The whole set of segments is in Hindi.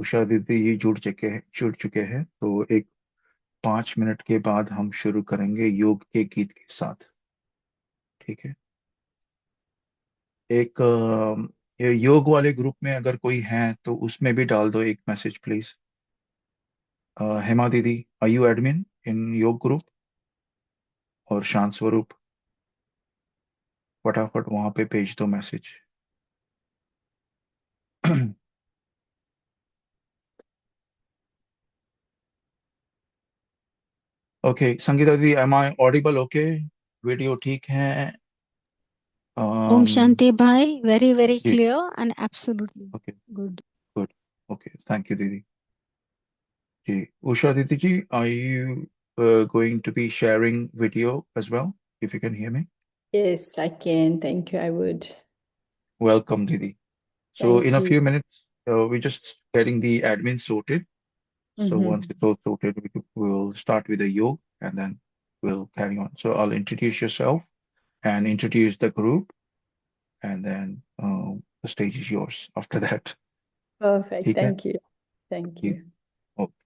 उषा दीदी जी जुड़ चुके हैं, तो एक 5 मिनट के बाद हम शुरू करेंगे योग के गीत के साथ। ठीक है। एक ये योग वाले ग्रुप में अगर कोई है तो उसमें भी डाल दो एक मैसेज प्लीज। हेमा दीदी, आर यू एडमिन इन योग ग्रुप? और शांत स्वरूप, फटाफट वहां पे भेज दो मैसेज। ओके संगीता दीदी, am I audible? Okay, video ठीक है? Om um, Shanti Bhai, very, very जी। clear and absolutely okay, good. Good. Okay, thank you दीदी जी। उषा दीदी जी, are you going to be sharing video as well, if you can hear me? Yes, I can. Thank you. I would. Welcome, Didi. So in Thank a you. few minutes, we're just getting the admin sorted. So once Mm-hmm. it's all sorted, we'll start with the yoga and then we'll carry on. So I'll introduce yourself and introduce the group, and then the stage is yours after that. Perfect. ठीक है Thank you. Thank जी। you. ओके।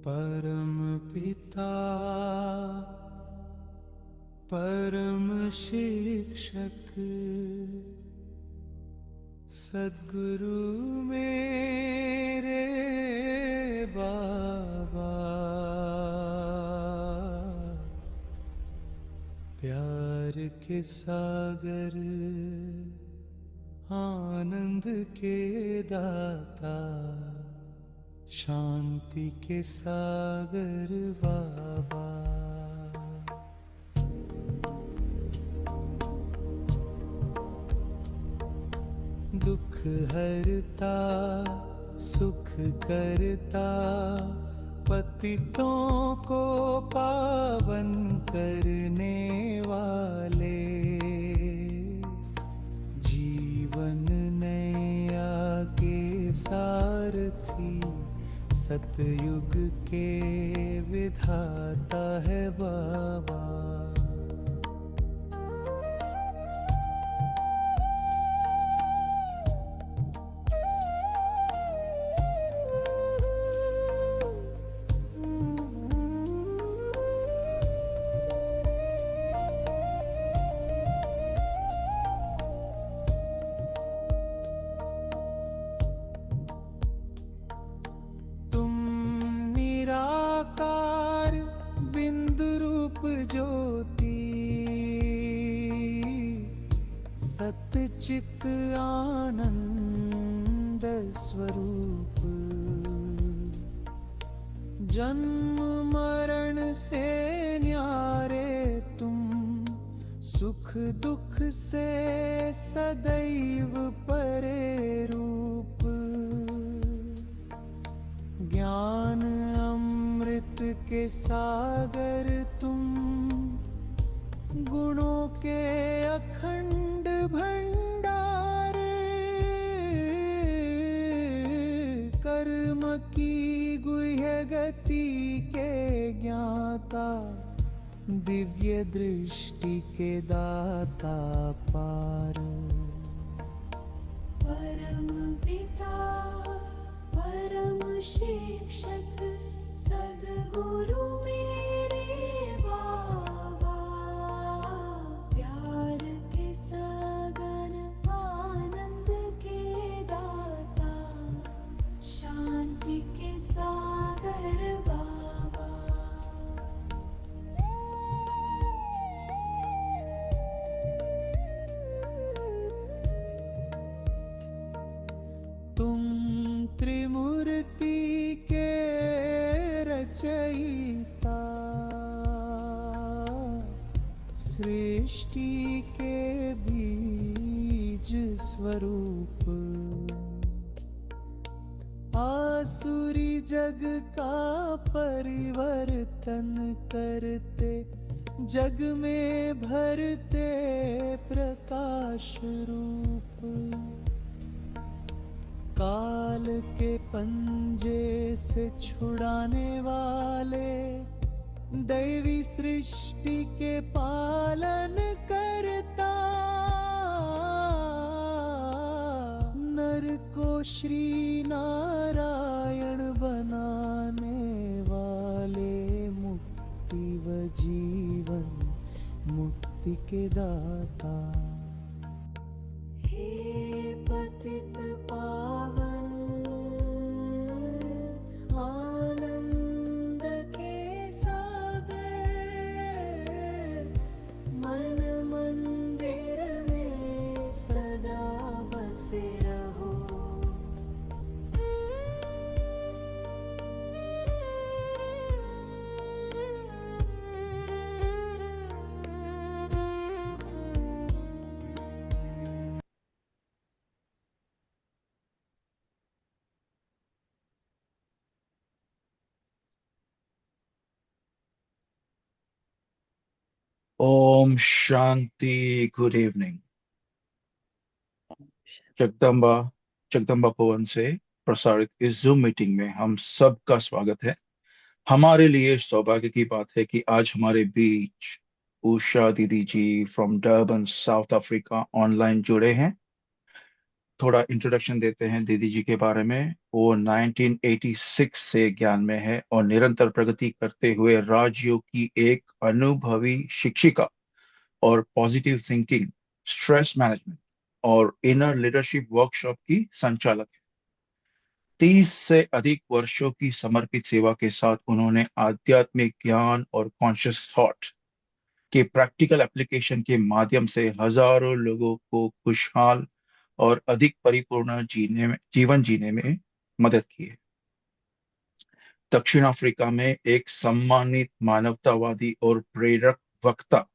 परम पिता परम शिक्षक सद्गुरु मेरे के सागर, आनंद के दाता, शांति के सागर बाबा। दुख हरता, सुख करता, पतितों को पावन करने वाले, जीवन नैया के सारथी, सतयुग के विधाता है बाबा। तुम निराकार बिंदु रूप ज्योति, सतचित आनंद स्वरूप, जन्म मरण से न्यारे तुम, सुख दुख से सदैव परे रूप, ज्ञान अमृत के सागर तुम, गुणों के अखंड भंडार, कर्म की गुह्य गति के ज्ञाता, दिव्य दृष्टि के दाता पार। परम पिता परम शिक्षक सद्गुरु मेरे बाबा, प्यार के सागर आनंद के दाता, शांति के सागर बाबा। तुम त्रिमूर्ति के रचयिता, सृष्टि के बीज स्वरूप, आसुरी जग का परिवर्तन करते, जग में भरते प्रकाश रूप, काल के पंजे से छुड़ाने वाले, दैवी सृष्टि के पालन करता, नर को श्री नारायण बनाने वाले, मुक्ति व जीवन मुक्ति के दाता। हे पतित पावन आनंद के सागर, मन मंदिर में सदा बसे रहो। ओम शांति। Good evening. जगदम्बा जगदम्बा भवन से प्रसारित इस जूम मीटिंग में हम सबका स्वागत है। हमारे लिए सौभाग्य की बात है कि आज हमारे बीच उषा दीदी ji from Durban South Africa online जुड़े हैं। थोड़ा इंट्रोडक्शन देते हैं दीदी जी के बारे में। वो 1986 से ज्ञान में है और निरंतर प्रगति करते हुए राजयोग की एक अनुभवी शिक्षिका और पॉजिटिव थिंकिंग, स्ट्रेस मैनेजमेंट और इनर लीडरशिप वर्कशॉप की संचालक है। 30 से अधिक वर्षों की समर्पित सेवा के साथ उन्होंने आध्यात्मिक ज्ञान और कॉन्शियस थॉट के प्रैक्टिकल एप्लीकेशन के माध्यम से हजारों लोगों को खुशहाल और अधिक परिपूर्ण जीवन जीने में मदद की है। दक्षिण अफ्रीका में एक सम्मानित मानवतावादी और प्रेरक वक्ता,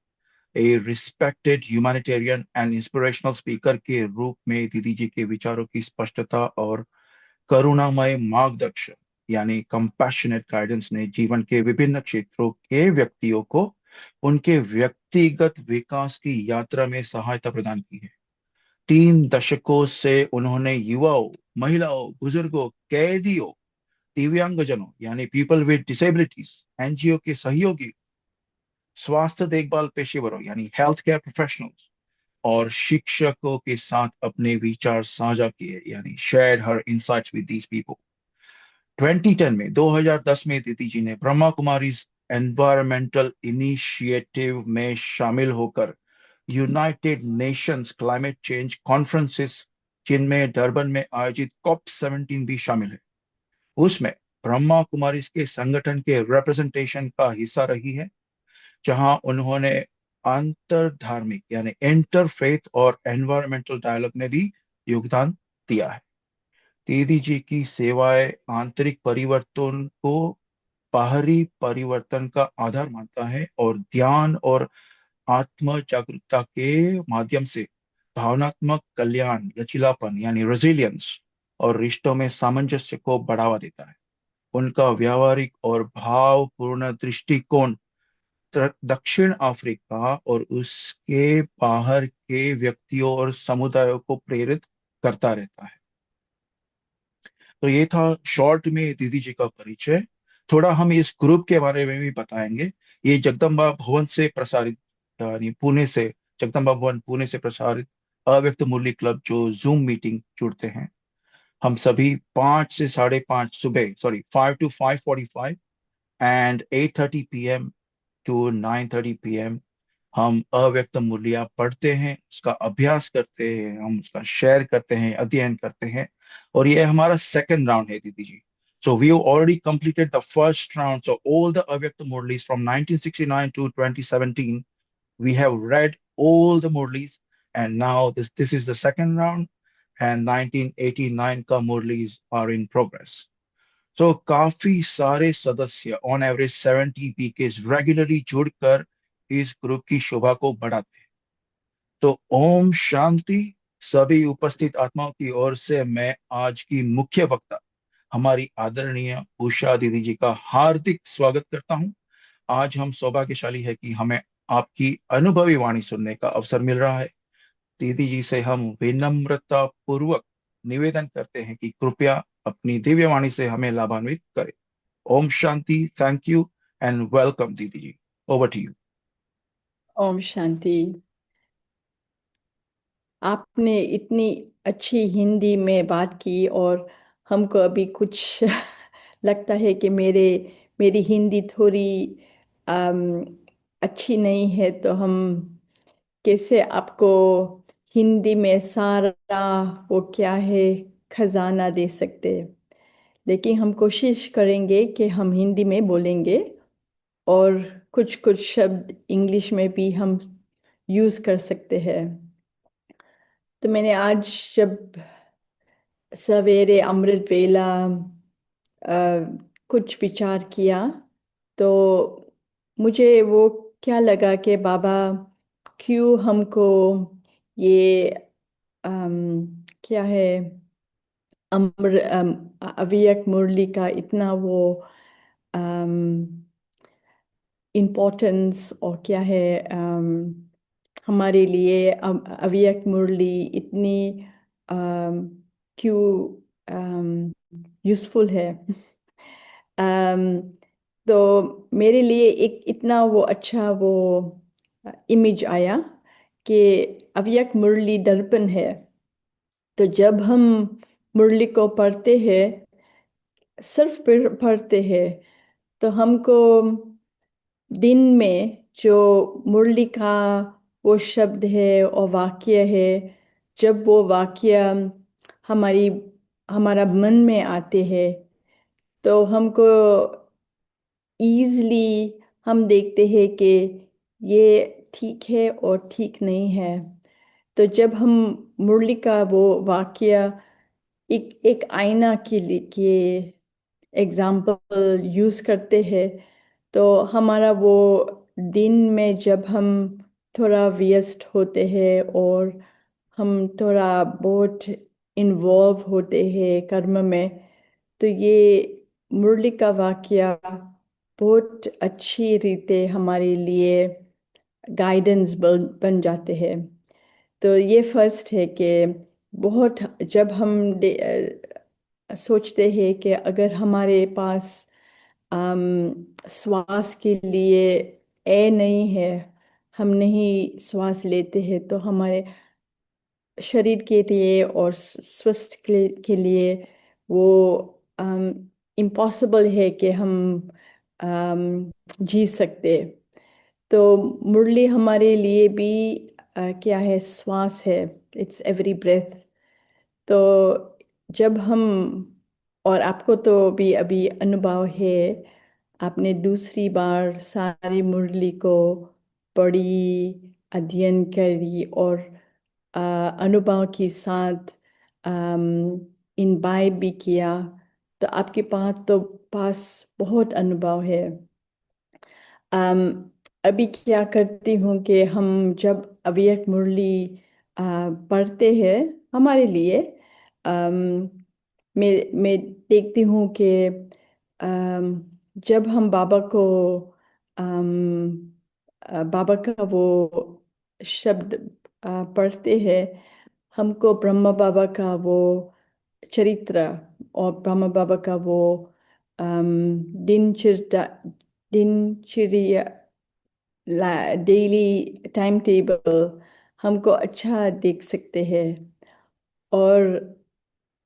a respected humanitarian and inspirational speaker के रूप में दीदी जी के विचारों की स्पष्टता और करुणामय मार्गदर्शन यानी कंपैशनेट गाइडेंस ने जीवन के विभिन्न क्षेत्रों के व्यक्तियों को उनके व्यक्तिगत विकास की यात्रा में सहायता प्रदान की है। 3 दशकों से उन्होंने युवाओं, महिलाओं, बुजुर्गों, कैदियों, दिव्यांगजनों यानी पीपल विद डिसेबिलिटीज, एनजीओ के सहयोगी, स्वास्थ्य देखभाल पेशेवरों यानी हेल्थ केयर प्रोफेशनल्स और शिक्षकों के साथ अपने विचार साझा किए यानी shared her insights with these people. 2010 में दीदी जी ने ब्रह्मा कुमारी एनवायरमेंटल इनिशिएटिव में शामिल होकर United Nations climate change conferences, जिनमें डरबन में आयोजित COP17 भी शामिल है, उसमें ब्रह्मा कुमारी के संगठन के रिप्रेजेंटेशन का हिस्सा रही है, जहां उन्होंने अंतर धार्मिक यानी इंटरफेथ और एनवायरमेंटल डायलॉग में भी योगदान दिया है। दीदी जी की सेवाएं आंतरिक परिवर्तन को बाहरी परिवर्तन का आधार मानता है और ध्यान और आत्म जागरूकता के माध्यम से भावनात्मक कल्याण, लचीलापन यानी रेजिलियंस और रिश्तों में सामंजस्य को बढ़ावा देता है। उनका व्यावहारिक और भावपूर्ण दृष्टिकोण दक्षिण अफ्रीका और उसके बाहर के व्यक्तियों और समुदायों को प्रेरित करता रहता है। तो ये था शॉर्ट में दीदी जी का परिचय। थोड़ा हम इस ग्रुप के बारे में भी बताएंगे। ये जगदम्बा भवन से प्रसारित यानी पुणे से, जगदम्बा भवन पुणे से प्रसारित अव्यक्त मुरली क्लब जो जूम मीटिंग जुड़ते हैं। हम सभी 5 से 5:30 सुबह, 5 to 5:45 and 8:30 PM to 9:30 PM हम अव्यक्त मूल्य पढ़ते हैं, उसका अभ्यास करते हैं, हम उसका शेयर करते हैं, अध्ययन करते हैं। और ये हमारा सेकंड राउंड है दीदी जी। So we have already completed the first round. So all the Avyakta Murlis from 1969 to 2017, we have read all the Murlis, and now this is the second round, and 1989 का Murlis are in progress. So काफी सारे सदस्य ऑन एवरेज 70 PKs रेगुलरली जुड़कर इस ग्रुप की शोभा को बढ़ाते हैं। तो ओम शांति। सभी उपस्थित आत्माओं की ओर से मैं आज की मुख्य वक्ता हमारी आदरणीय उषा दीदी जी का हार्दिक स्वागत करता हूं। आज हम सौभाग्यशाली है कि हमें आपकी अनुभवी वाणी सुनने का अवसर मिल रहा है। दीदी जी से हम विनम्रता पूर्वक निवेदन करते हैं कि कृपया अपनी दिव्य वाणी से हमें लाभान्वित करें। ओम शांति। थैंक यू एंड वेलकम दीदी जी। Over to you. ओम शांति। आपने इतनी अच्छी हिंदी में बात की और हमको अभी कुछ लगता है कि मेरी हिंदी थोड़ी अम, अच्छी नहीं है, तो हम कैसे आपको हिंदी में सारा वो क्या है खजाना दे सकते हैं। लेकिन हम कोशिश करेंगे कि हम हिंदी में बोलेंगे और कुछ कुछ शब्द इंग्लिश में भी हम यूज़ कर सकते हैं। तो मैंने आज जब सवेरे अमृत वेला कुछ विचार किया, तो मुझे वो क्या लगा कि बाबा क्यों हमको ये क्या है अव्यक्त मुरली का इतना वो इम्पोर्टेंस, और क्या है हमारे लिए अव्यक्त मुरली इतनी क्यों यूज़फुल है। तो मेरे लिए एक इतना वो अच्छा वो इमेज आया कि अव्यक्त मुरली दर्पण है। तो जब हम मुरली को पढ़ते हैं, सिर्फ पढ़ते हैं, तो हमको दिन में जो मुरली का वो शब्द है और वाक्य है, जब वो वाक्य हमारा मन में आते हैं, तो हमको ईज़ली हम देखते हैं कि ये ठीक है और ठीक नहीं है। तो जब हम मुरली का वो वाक्य एक एक आईना के एग्जाम्पल यूज़ करते हैं, तो हमारा वो दिन में जब हम थोड़ा व्यस्त होते हैं और हम थोड़ा बहुत इन्वॉल्व होते हैं कर्म में, तो ये मुरली का वाक्य बहुत अच्छी रीते हमारे लिए गाइडेंस बन जाते हैं। तो ये फर्स्ट है कि बहुत जब हम सोचते हैं कि अगर हमारे पास श्वास के लिए ए नहीं है, हम नहीं श्वास लेते हैं, तो हमारे शरीर के लिए और स्वस्थ के लिए वो इम्पॉसिबल है कि हम जी सकते। तो मुरली हमारे लिए भी क्या है, श्वास है, इट्स एवरी ब्रेथ। तो जब हम, और आपको तो भी अभी अनुभव है, आपने दूसरी बार सारी मुरली को पढ़ी, अध्ययन करी और अनुभव के साथ इनबाइब भी किया, तो आपके पास बहुत अनुभव है। अभी क्या करती हूँ कि हम जब अव्यक्त मुरली पढ़ते हैं हमारे लिए, अम, मैं देखती हूँ कि जब हम बाबा को बाबा का वो शब्द पढ़ते हैं, हमको ब्रह्मा बाबा का वो चरित्र और ब्रह्मा बाबा का वो अम, दिनचर्या दिनचर्या डेली टाइम टेबल हमको अच्छा देख सकते हैं। और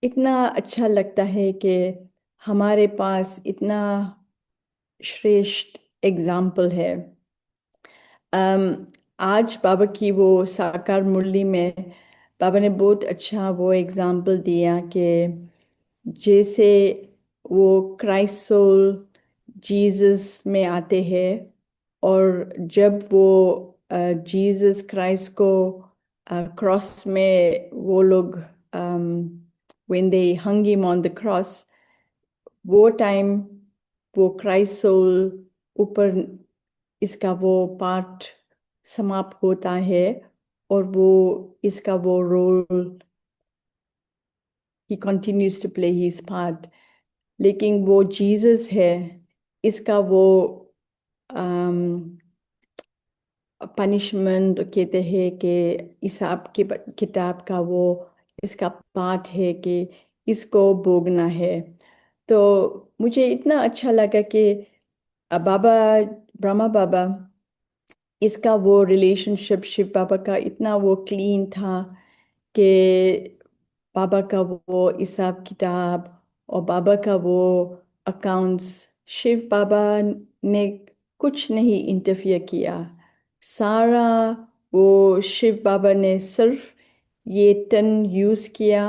इतना अच्छा लगता है कि हमारे पास इतना श्रेष्ठ एग्जाम्पल है। आज बाबा की वो साकार मुरली में बाबा ने बहुत अच्छा वो एग्जाम्पल दिया कि जैसे वो क्राइस्ट सोल जीसस में आते हैं, और जब वो जीसस क्राइस्ट को क्रॉस में वो लोग when they hung him on the cross, वो टाइम वो क्राइस्ट सोल ऊपर इसका वो पार्ट समाप्त होता है, और वो इसका वो रोल ही continues to play his part. लेकिन वो जीसस है, इसका वो पनिशमेंट कहते हैं कि हिसाब की किताब का वो इसका पार्ट है कि इसको भोगना है। तो मुझे इतना अच्छा लगा कि बाबा ब्रह्मा बाबा, इसका वो रिलेशनशिप शिव बाबा का इतना वो क्लीन था कि बाबा का वो हिसाब किताब और बाबा का वो अकाउंट्स, शिव बाबा ने कुछ नहीं इंटरफियर किया। सारा वो शिव बाबा ने सिर्फ ये तन यूज़ किया,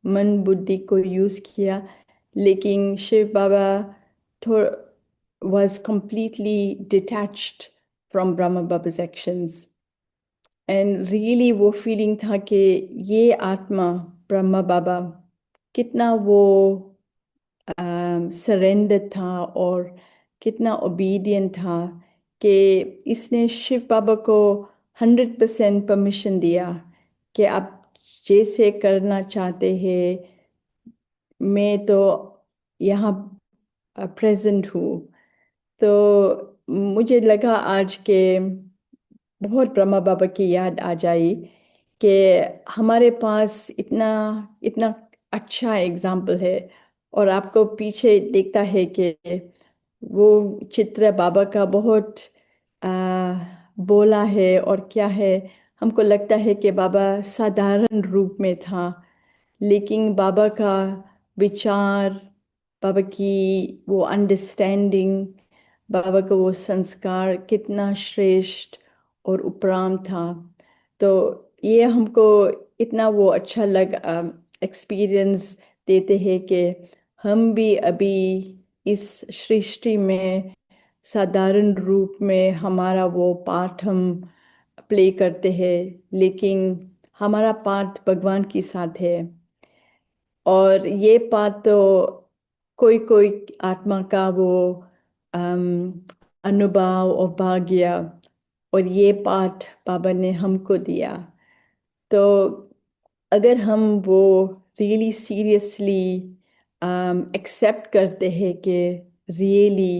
मन बुद्धि को यूज़ किया, लेकिन शिव बाबा थोड़ा was completely detached from Brahma Baba's actions. And really वो फीलिंग था कि ये आत्मा ब्रह्मा बाबा कितना वो सरेंडर था और कितना ओबीडियंट था कि इसने शिव बाबा को 100% परमिशन दिया कि आप जैसे करना चाहते हैं, मैं तो यहाँ प्रेजेंट हूँ। तो मुझे लगा आज के बहुत ब्रह्मा बाबा की याद आ जाई कि हमारे पास इतना इतना अच्छा एग्जाम्पल है। और आपको पीछे देखता है कि वो चित्र बाबा का बहुत आ, बोला है और क्या है, हमको लगता है कि बाबा साधारण रूप में था, लेकिन बाबा का विचार, बाबा की वो अंडरस्टैंडिंग, बाबा का वो संस्कार कितना श्रेष्ठ और उपराम था। तो ये हमको इतना वो अच्छा एक्सपीरियंस देते हैं कि हम भी अभी इस सृष्टि में साधारण रूप में हमारा वो पार्ट हम प्ले करते हैं, लेकिन हमारा पार्ट भगवान के साथ है। और ये बात तो कोई कोई आत्मा का वो अम, अनुभव और भाग्य, और ये पाठ बाबा ने हमको दिया। तो अगर हम वो रियली सीरियसली एक्सेप्ट करते हैं कि रियली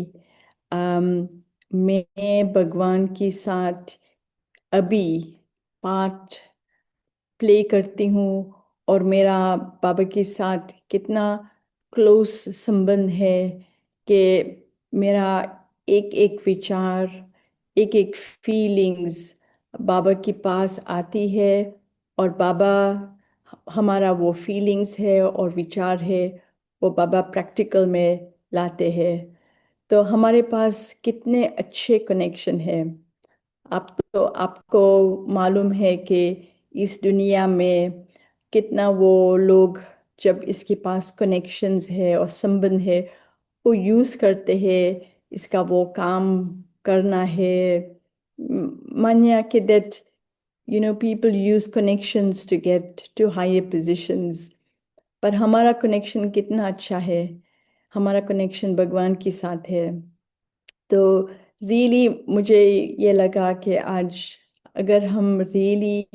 मैं भगवान के साथ अभी पार्ट प्ले करती हूँ, और मेरा बाबा के साथ कितना क्लोज संबंध है कि मेरा एक एक विचार, एक एक फीलिंग्स बाबा के पास आती है, और बाबा हमारा वो फीलिंग्स है और विचार है वो बाबा प्रैक्टिकल में लाते हैं। तो हमारे पास कितने अच्छे कनेक्शन है। आप तो आपको मालूम है कि इस दुनिया में कितना वो लोग जब इसके पास कनेक्शंस है और संबंध है वो यूज़ करते हैं, इसका वो काम करना है। मानिए कि that people use connections to get to higher positions, पर हमारा कनेक्शन कितना अच्छा है, हमारा कनेक्शन भगवान के साथ है। तो रियली मुझे ये लगा कि आज अगर हम रियली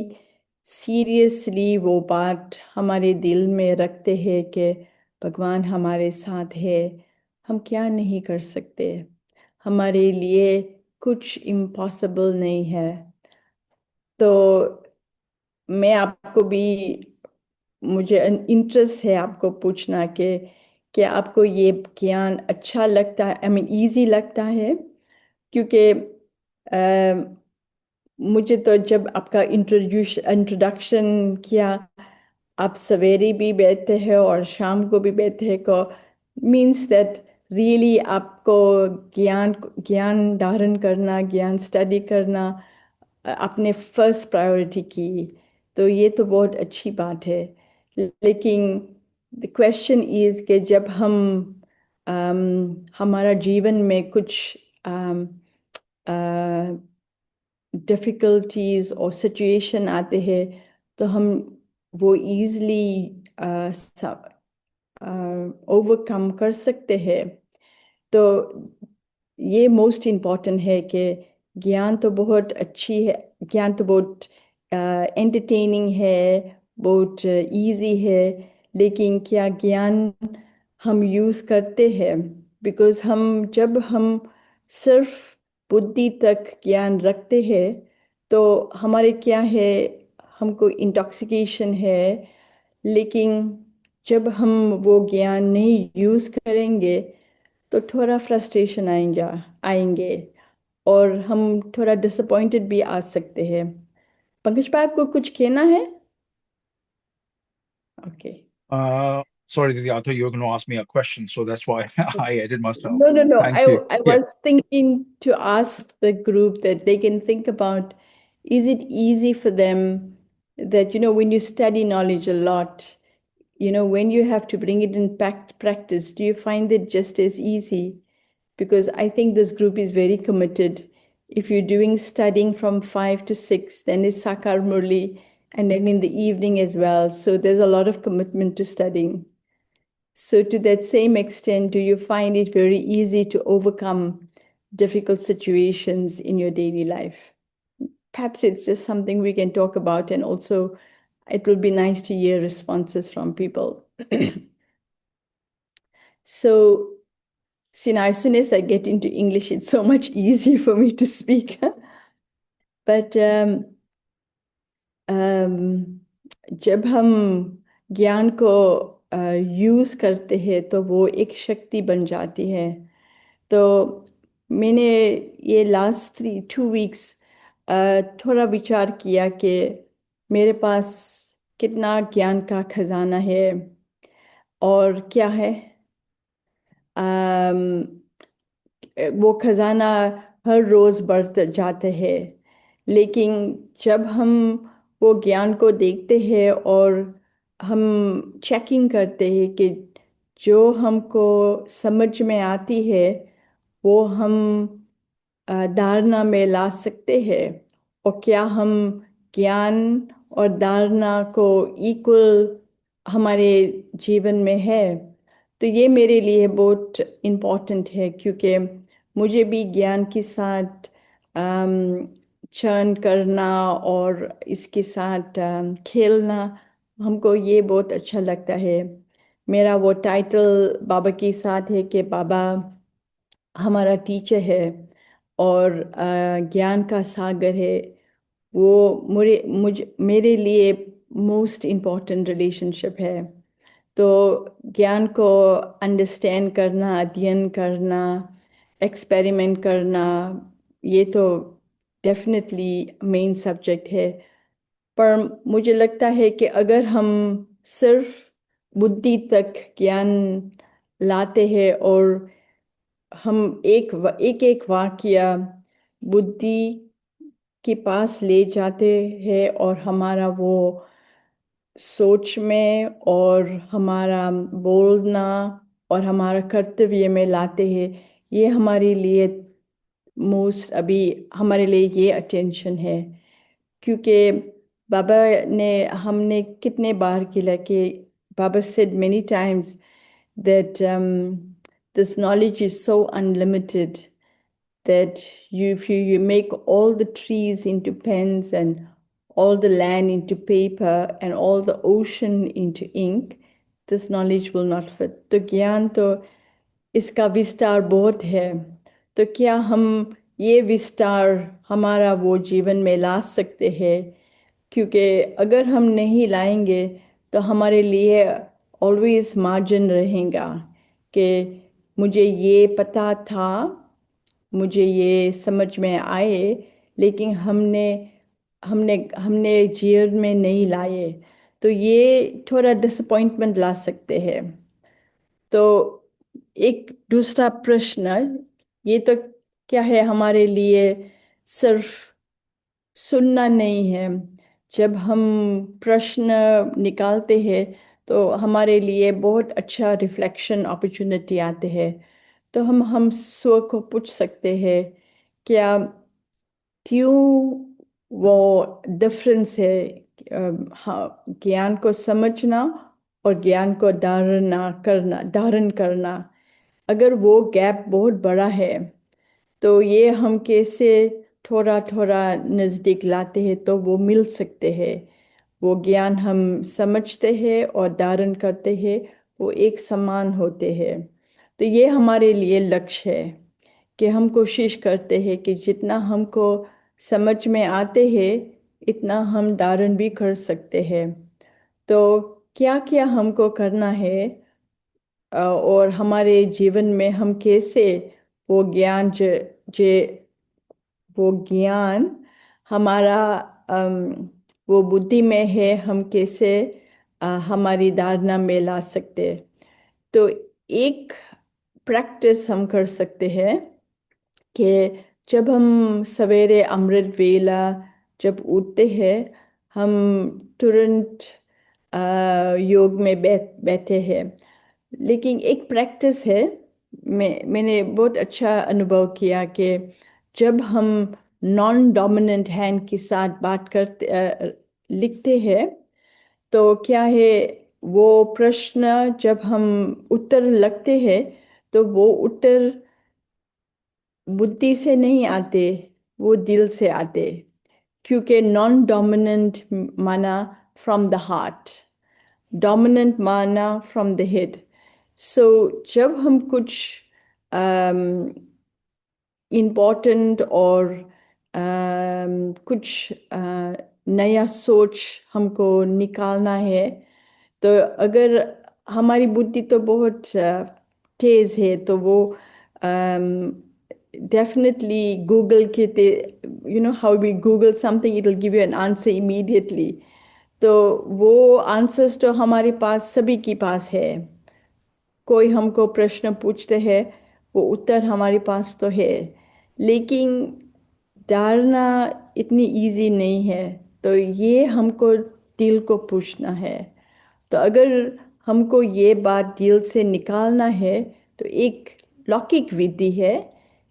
सीरियसली वो बात हमारे दिल में रखते हैं कि भगवान हमारे साथ है, हम क्या नहीं कर सकते, हमारे लिए कुछ इम्पॉसिबल नहीं है। तो मैं आपको भी, मुझे इंटरेस्ट है आपको पूछना कि क्या आपको ये ज्ञान अच्छा लगता है, आई मीन ईजी लगता है? क्योंकि मुझे तो जब आपका इंट्रोडक्शन किया, आप सवेरे भी बैठते हैं और शाम को भी बैठते हैं, को मीन्स दैट रियली आपको ज्ञान ज्ञान धारण करना, ज्ञान स्टडी करना आपने फर्स्ट प्रायोरिटी की। तो ये तो बहुत अच्छी बात है। लेकिन द क्वेश्चन इज कि जब हम हमारा जीवन में कुछ डिफ़िकल्टीज और सिचुएशन आते हैं, तो हम वो ईज़िली ओवरकम कर सकते हैं। तो ये मोस्ट इम्पॉर्टेंट है कि ज्ञान तो बहुत अच्छी है, ज्ञान तो बहुत एंटरटेनिंग है, बहुत इजी है, लेकिन क्या ज्ञान हम यूज़ करते हैं? बिकॉज़ जब हम सिर्फ बुद्धि तक ज्ञान रखते हैं, तो हमारे क्या है, हमको इंटॉक्सिकेशन है। लेकिन जब हम वो ज्ञान नहीं यूज़ करेंगे तो थोड़ा फ्रस्ट्रेशन आएंगे, और हम थोड़ा डिसअपॉइंटेड भी आ सकते हैं। पंकज भाई, आपको कुछ कहना है? Okay. Sorry, Didi, I thought you were going to ask me a question, so that's why I added myself. No, no, no. Thank you. I Yeah. was thinking to ask the group that they can think about, is it easy for them that, when you study knowledge a lot, when you have to bring it in practice, do you find it just as easy? Because I think this group is very committed. If you're doing studying from 5 to 6, then it's Sakar Murli, and then in the evening as well. So there's a lot of commitment to studying. So to that same extent, do you find it very easy to overcome difficult situations in your daily life? Perhaps it's just something we can talk about, and also it will be nice to hear responses from people. So, as soon as I get into English, it's so much easier for me to speak. But जब हम ज्ञान को यूज़ करते हैं तो वो एक शक्ति बन जाती है। तो मैंने ये लास्ट 2 वीक्स थोड़ा विचार किया कि मेरे पास कितना ज्ञान का खजाना है और क्या है। वो खजाना हर रोज़ बढ़ते जाते हैं, लेकिन जब हम वो ज्ञान को देखते हैं और हम चेकिंग करते हैं कि जो हमको समझ में आती है वो हम धारणा में ला सकते हैं, और क्या हम ज्ञान और धारणा को इक्वल हमारे जीवन में है। तो ये मेरे लिए बहुत इम्पोर्टेंट है, क्योंकि मुझे भी ज्ञान के साथ चयन करना और इसके साथ खेलना, हमको ये बहुत अच्छा लगता है। मेरा वो टाइटल बाबा के साथ है कि बाबा हमारा टीचर है और ज्ञान का सागर है। वो मेरे लिए मोस्ट इम्पॉर्टेंट रिलेशनशिप है। तो ज्ञान को अंडरस्टैंड करना, अध्ययन करना, एक्सपेरिमेंट करना, ये तो डेफिनेटली मेन सब्जेक्ट है। पर मुझे लगता है कि अगर हम सिर्फ बुद्धि तक ज्ञान लाते हैं, और हम एक वाक्य बुद्धि के पास ले जाते हैं और हमारा वो सोच में और हमारा बोलना और हमारा कर्तव्य में लाते हैं, ये हमारे लिए मोस्ट अभी हमारे लिए ये अटेंशन है। क्योंकि बाबा ने हमने कितने बार किया कि बाबा said many times that this knowledge is so unlimited that if you make all the trees into pens and all the land into paper and all the ocean into ink, this knowledge will not fit. तो ज्ञान तो इसका विस्तार बहुत है। तो क्या हम ये विस्तार हमारा वो जीवन में ला सकते हैं? क्योंकि अगर हम नहीं लाएंगे तो हमारे लिए ऑलवेज मार्जिन रहेगा कि मुझे ये पता था, मुझे ये समझ में आए, लेकिन हमने हमने हमने जीवन में नहीं लाए, तो ये थोड़ा डिसअपॉइंटमेंट ला सकते हैं। तो एक दूसरा प्रश्न, ये तो क्या है हमारे लिए, सिर्फ सुनना नहीं है। जब हम प्रश्न निकालते हैं तो हमारे लिए बहुत अच्छा रिफ्लेक्शन अपॉर्चुनिटी आते हैं। तो हम स्व को पूछ सकते हैं, क्या क्यों वो डिफरेंस है हाँ, ज्ञान को समझना और ज्ञान को धारण करना, अगर वो गैप बहुत बड़ा है तो ये हम कैसे थोड़ा थोड़ा नज़दीक लाते हैं तो वो मिल सकते हैं। वो ज्ञान हम समझते हैं और धारण करते हैं, वो एक समान होते हैं। तो ये हमारे लिए लक्ष्य है कि हम कोशिश करते हैं कि जितना हमको समझ में आते हैं इतना हम धारण भी कर सकते हैं। तो क्या क्या हमको करना है, और हमारे जीवन में हम कैसे वो ज्ञान जे वो ज्ञान हमारा वो बुद्धि में है, हम कैसे हमारी धारणा में ला सकते। तो एक प्रैक्टिस हम कर सकते हैं कि जब हम सवेरे अमृत वेला जब उठते हैं, हम तुरंत योग में बैठे हैं। लेकिन एक प्रैक्टिस है, मैंने बहुत अच्छा अनुभव किया कि जब हम नॉन डोमिनेंट हैंड के साथ बात करते लिखते हैं, तो क्या है वो प्रश्न जब हम उत्तर लिखते हैं तो वो उत्तर बुद्धि से नहीं आते, वो दिल से आते। क्योंकि नॉन डोमिनेंट माना फ्रॉम द हार्ट, डोमिनेंट माना फ्रॉम द हेड। सो जब हम कुछ इम्पोर्टेंट और कुछ नया सोच हमको निकालना है, तो अगर हमारी बुद्धि तो बहुत तेज है तो वो डेफिनेटली गूगल के how we Google something it will give you an answer immediately. तो वो आंसर्स तो हमारे पास सभी के पास है। कोई हमको प्रश्न पूछते हैं, वो उत्तर हमारे पास तो है, लेकिन डालना इतनी इजी नहीं है। तो ये हमको दिल को पूछना है। तो अगर हमको ये बात दिल से निकालना है तो एक लौकिक विधि है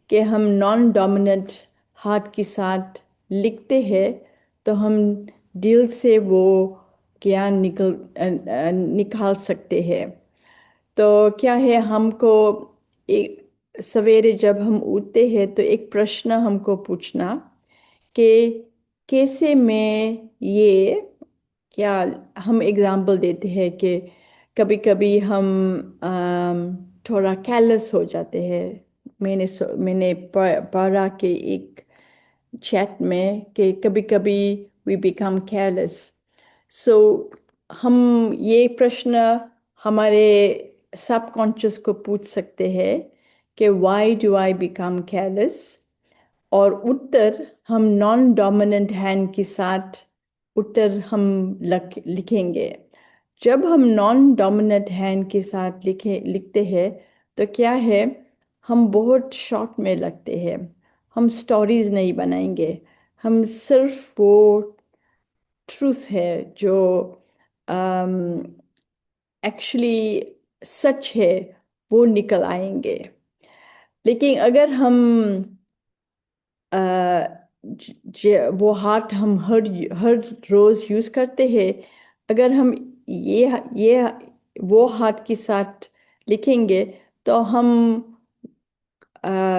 कि हम नॉन डोमिनेंट हाथ के साथ लिखते हैं तो हम दिल से वो ज्ञान निकाल सकते हैं। तो क्या है, हमको एक सवेरे जब हम उठते हैं तो एक प्रश्न हमको पूछना कि कैसे मैं ये, क्या, हम एग्जाम्पल देते हैं कि कभी कभी हम थोड़ा कैरलेस हो जाते हैं। मैंने पढ़ा कि एक चैट में कि कभी कभी वी बिकम केयरलेस। सो हम ये प्रश्न हमारे सबकॉन्शियस को पूछ सकते हैं कि why do I become careless, और उत्तर हम नॉन डोमिनेंट हैंड के साथ उत्तर हम लिखेंगे। जब हम नॉन डोमिनेंट हैंड के साथ लिखते हैं तो क्या है, हम बहुत शॉर्ट में लगते हैं। हम स्टोरीज नहीं बनाएंगे, हम सिर्फ वो ट्रूथ है जो एक्चुअली सच है वो निकल आएंगे। लेकिन अगर हम अ, वो हाथ हम हर रोज यूज करते हैं, अगर हम ये वो हाथ के साथ लिखेंगे तो हम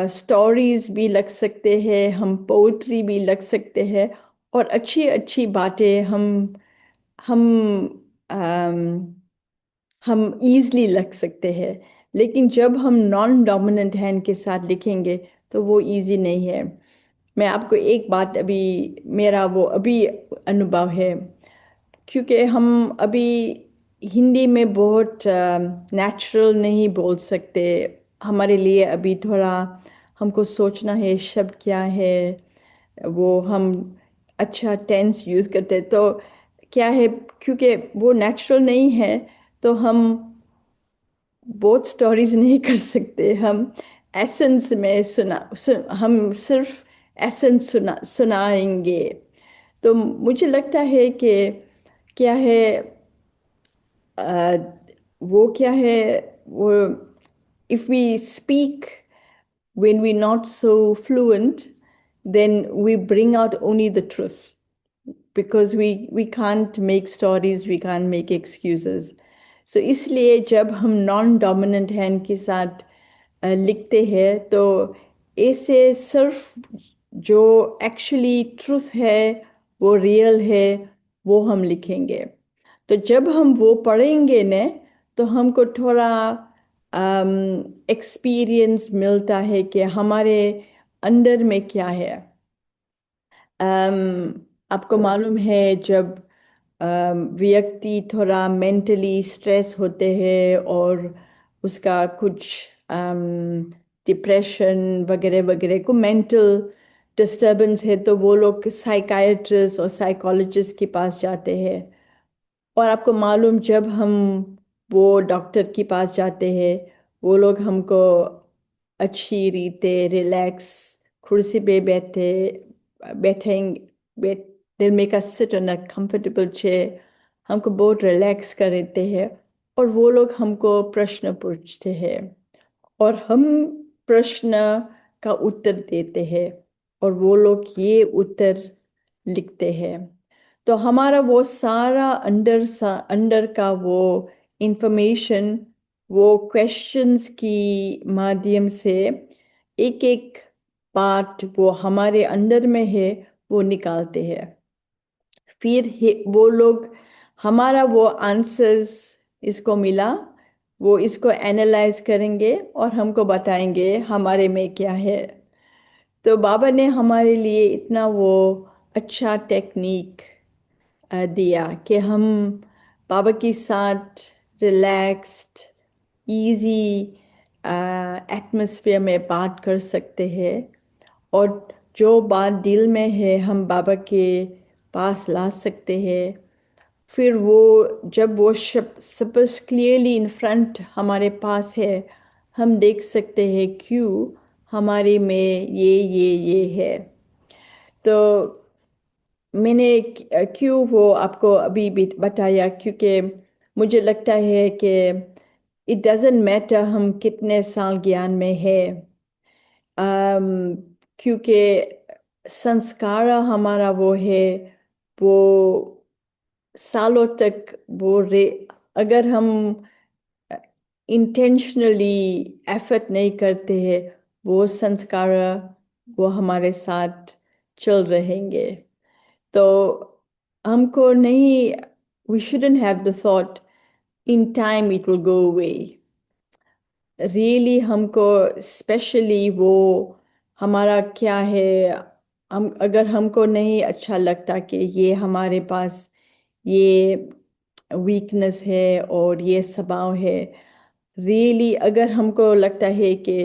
स्टोरीज भी लिख सकते हैं, हम पोइट्री भी लिख सकते हैं, और अच्छी अच्छी बातें हम अम, हम इजली लिख सकते हैं। लेकिन जब हम नॉन डोमिनेंट हैंड के साथ लिखेंगे तो वो इजी नहीं है। मैं आपको एक बात, अभी मेरा वो अभी अनुभव है, क्योंकि हम अभी हिंदी में बहुत नेचुरल नहीं बोल सकते। हमारे लिए अभी थोड़ा हमको सोचना है शब्द क्या है, वो हम अच्छा टेंस यूज़ करते हैं। तो क्या है, क्योंकि वो नेचुरल नहीं है तो हम बहुत स्टोरीज नहीं कर सकते। हम एसेंस में हम सिर्फ एसेंस सुनाएंगे। तो मुझे लगता है कि क्या है, अ, वो क्या है, वो if we speak when we're not so fluent, then we bring out only the truth, because we can't make stories, we can't make excuses. So इसलिए जब हम नॉन डोमिनेंट हैंड के साथ लिखते हैं तो ऐसे सिर्फ जो एक्चुअली ट्रूथ है, वो रियल है, वो हम लिखेंगे। तो जब हम वो पढ़ेंगे न, तो हमको थोड़ा एक्सपीरियंस मिलता है कि हमारे अंदर में क्या है। आपको मालूम है, जब व्यक्ति थोड़ा मेंटली स्ट्रेस होते हैं और उसका कुछ डिप्रेशन वगैरह वगैरह को मेंटल डिस्टरबेंस है, तो वो लोग साइकाइट्रिस्ट और साइकोलॉजिस्ट के पास जाते हैं। और आपको मालूम, जब हम वो डॉक्टर के पास जाते हैं, वो लोग हमको अच्छी रीते रिलैक्स कुर्सी पे बैठेंगे, बैठ they'll make us sit on a comfortable chair, हमको बहुत रिलैक्स कर देते हैं, और वो लोग हमको प्रश्न पूछते हैं और हम प्रश्न का उत्तर देते हैं, और वो लोग ये उत्तर लिखते हैं। तो हमारा वो सारा अंदर का वो इंफॉर्मेशन, वो क्वेश्चंस की माध्यम से एक एक बात वो हमारे अंदर में है वो निकालते हैं। फिर वो लोग हमारा वो आंसर्स इसको मिला, वो इसको एनालाइज करेंगे और हमको बताएंगे हमारे में क्या है। तो बाबा ने हमारे लिए इतना वो अच्छा टेक्निक दिया कि हम बाबा के साथ रिलैक्स्ड इजी एटमॉस्फेयर में बात कर सकते हैं, और जो बात दिल में है हम बाबा के पास ला सकते हैं। फिर वो जब वो सब क्लियरली इन फ्रंट हमारे पास है, हम देख सकते हैं क्यों हमारे में ये है। तो मैंने क्यों वो आपको अभी भी बताया, क्योंकि मुझे लगता है कि इट डजेंट मैटर हम कितने साल ज्ञान में है, क्योंकि संस्कार हमारा वो है, वो सालों तक वो रे अगर हम इंटेंशनली एफर्ट नहीं करते हैं, वो संस्कार वो हमारे साथ चल रहेंगे। तो हमको नहीं, we shouldn't have the thought in time it will go away. Really हमको स्पेशली वो हमारा क्या है, हम अगर हमको नहीं अच्छा लगता कि ये हमारे पास ये वीकनेस है और ये स्वभाव है, रियली अगर हमको लगता है कि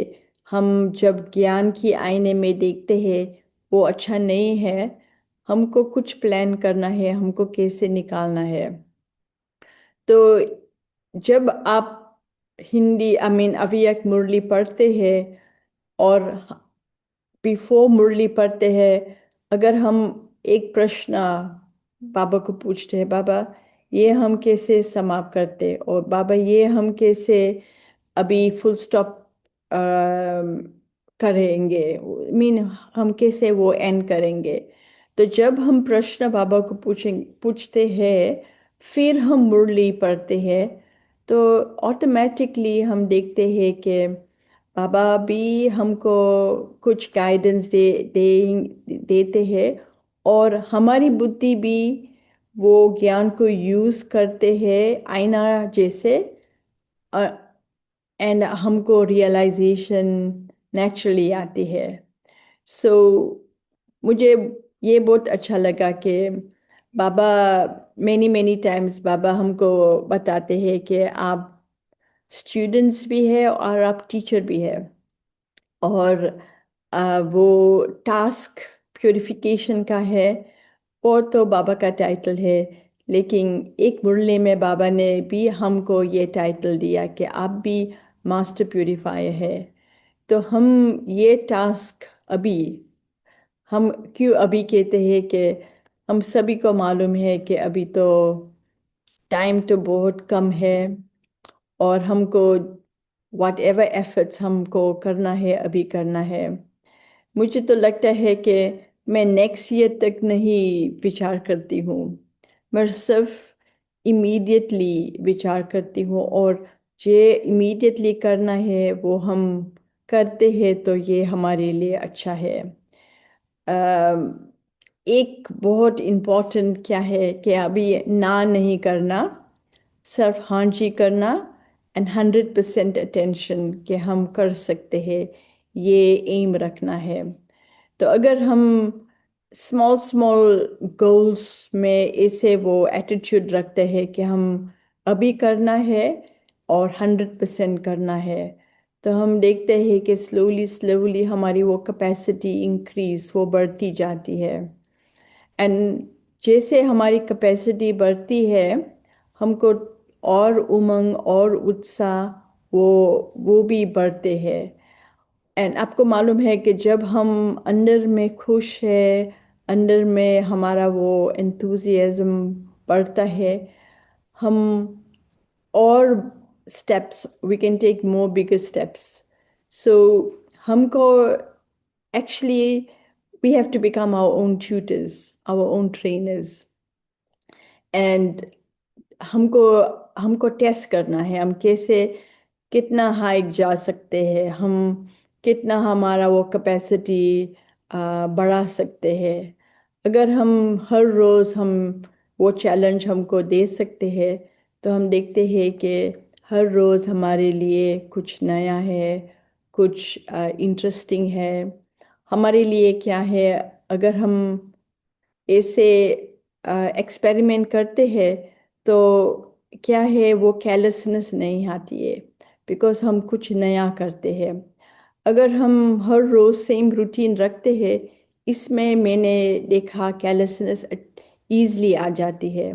हम जब ज्ञान की आईने में देखते हैं वो अच्छा नहीं है, हमको कुछ प्लान करना है, हमको कैसे निकालना है। तो जब आप हिंदी अव्यक्त मुरली पढ़ते हैं और बिफोर मुरली पढ़ते हैं, अगर हम एक प्रश्न बाबा को पूछते हैं, बाबा ये हम कैसे समाप्त करते, और बाबा ये हम कैसे अभी फुल स्टॉप करेंगे, हम कैसे वो एंड करेंगे। तो जब हम प्रश्न बाबा को पूछते हैं, फिर हम मुरली पढ़ते हैं, तो ऑटोमेटिकली हम देखते हैं कि बाबा भी हमको कुछ गाइडेंस देते हैं, और हमारी बुद्धि भी वो ज्ञान को यूज़ करते हैं आईना जैसे, एंड हमको रियलाइजेशन नेचुरली आती है। सो मुझे ये बहुत अच्छा लगा कि बाबा मैनी मैनी टाइम्स बाबा हमको बताते हैं कि आप स्टूडेंट्स भी है और आप टीचर भी है, और वो टास्क प्यूरिफिकेशन का है, वो तो बाबा का टाइटल है, लेकिन एक मुरली में बाबा ने भी हमको ये टाइटल दिया कि आप भी मास्टर प्यूरिफायर है। तो हम ये टास्क अभी, हम क्यों अभी कहते हैं कि हम सभी को मालूम है कि अभी तो टाइम तो बहुत कम है, और हमको वॉट एवर एफर्ट्स हमको करना है अभी करना है। मुझे तो लगता है कि मैं नेक्स्ट ईयर तक नहीं विचार करती हूँ, मैं सिर्फ इमीडिएटली विचार करती हूँ, और जे इमीडिएटली करना है वो हम करते हैं, तो ये हमारे लिए अच्छा है। एक बहुत इम्पोर्टेंट क्या है कि अभी ना नहीं करना, सिर्फ हाँ जी करना, एंड 100% अटेंशन कि हम कर सकते हैं, ये एम रखना है। तो अगर हम स्मॉल स्मॉल गोल्स में ऐसे वो एटीट्यूड रखते हैं कि हम अभी करना है और 100% करना है, तो हम देखते हैं कि स्लोली स्लोली हमारी वो कैपेसिटी इंक्रीज वो बढ़ती जाती है, एंड जैसे हमारी कैपेसिटी बढ़ती है, हमको और उमंग और उत्साह वो भी बढ़ते हैं। एंड आपको मालूम है कि जब हम अंदर में खुश है, अंदर में हमारा वो एंथुजियाज्म बढ़ता है, हम और steps we can take more bigger steps. So हमको actually we have to become our own tutors, our own trainers, and हमको हमको टेस्ट करना है, हम कैसे कितना हाइक जा सकते हैं, हम कितना हमारा वो कैपेसिटी बढ़ा सकते हैं। अगर हम हर रोज़ हम वो चैलेंज हमको दे सकते हैं, तो हम देखते हैं कि हर रोज़ हमारे लिए कुछ नया है, कुछ इंटरेस्टिंग है हमारे लिए। क्या है, अगर हम ऐसे एक्सपेरिमेंट करते हैं, तो क्या है वो केयरलेसनेस नहीं आती है, बिकॉज हम कुछ नया करते हैं। अगर हम हर रोज़ सेम रूटीन रखते हैं, इसमें मैंने देखा केयरलेसनेस ईजली आ जाती है।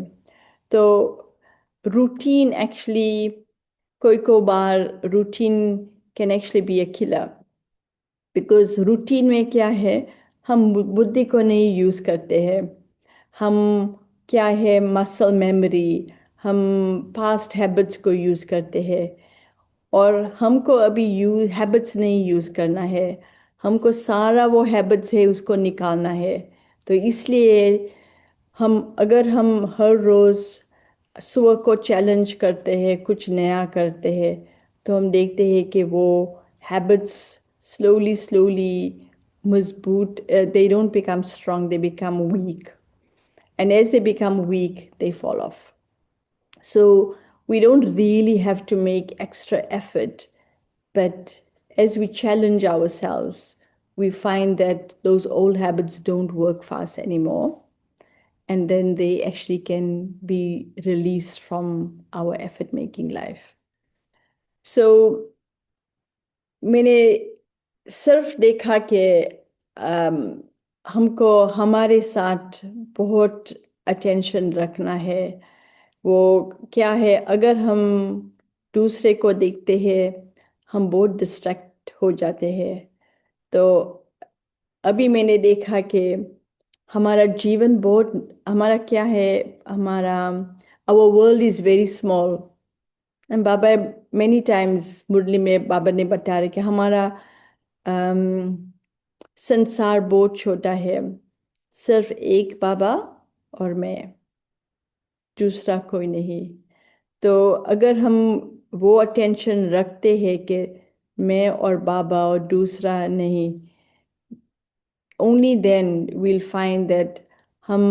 तो रूटीन एक्चुअली कोई बार routine can actually be a killer, because routine में क्या है, हम बुद्धि को नहीं यूज़ करते हैं, हम क्या है मसल मेमोरी, हम पास्ट हैबिट्स को यूज़ करते हैं, और हमको अभी हैबिट्स नहीं यूज़ करना है, हमको सारा वो हैबिट्स है उसको निकालना है। तो इसलिए अगर हम हर रोज़ सुबह को चैलेंज करते हैं, कुछ नया करते हैं, तो हम देखते हैं कि वो हैबिट्स स्लोली स्लोली मजबूत, they don't become strong, they become weak. And as they become weak, they fall off. So we don't really have to make extra effort, but as we challenge ourselves, we find that those old habits don't work for us anymore. And then they actually can be released from our effort making life. So मैंने सिर्फ देखा कि हमको हमारे साथ बहुत अटेंशन रखना है। वो क्या है, अगर हम दूसरे को देखते हैं हम बहुत डिस्ट्रैक्ट हो जाते हैं। तो अभी मैंने देखा कि हमारा जीवन बहुत, हमारा क्या है, हमारा our world is very small. And Baba many times Murli में बाबा ने बताया कि हमारा संसार बहुत छोटा है, सिर्फ एक बाबा और मैं, दूसरा कोई नहीं। तो अगर हम वो अटेंशन रखते हैं कि मैं और बाबा और दूसरा नहीं, only then we'll find that हम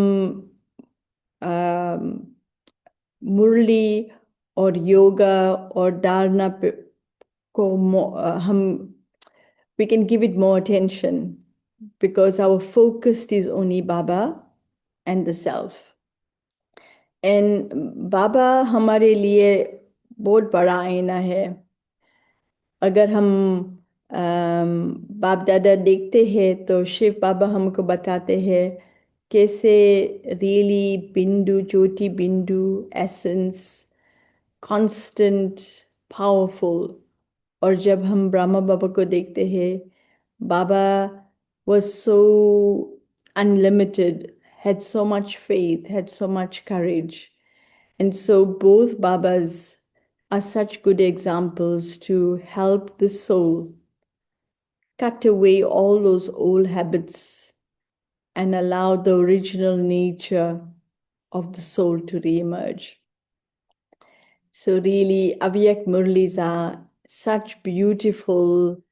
मुरली और योगा और धारणा को हम we can give it more attention because our focus is only Baba and the self. And बाबा हमारे लिए बहुत बड़ा आईना है। अगर हम बाप दादा देखते हैं तो शिव बाबा हमको बताते हैं कैसे रियली बिंदु ज्योति बिंदु एसेंस कांस्टेंट पावरफुल। और जब हम ब्रह्मा बाबा को देखते हैं, बाबा was so unlimited, had so much faith, had so much courage. And so both Babas are such good examples to help the soul cut away all those old habits and allow the original nature of the soul to re-emerge. So really, Avyak Murlis are such beautiful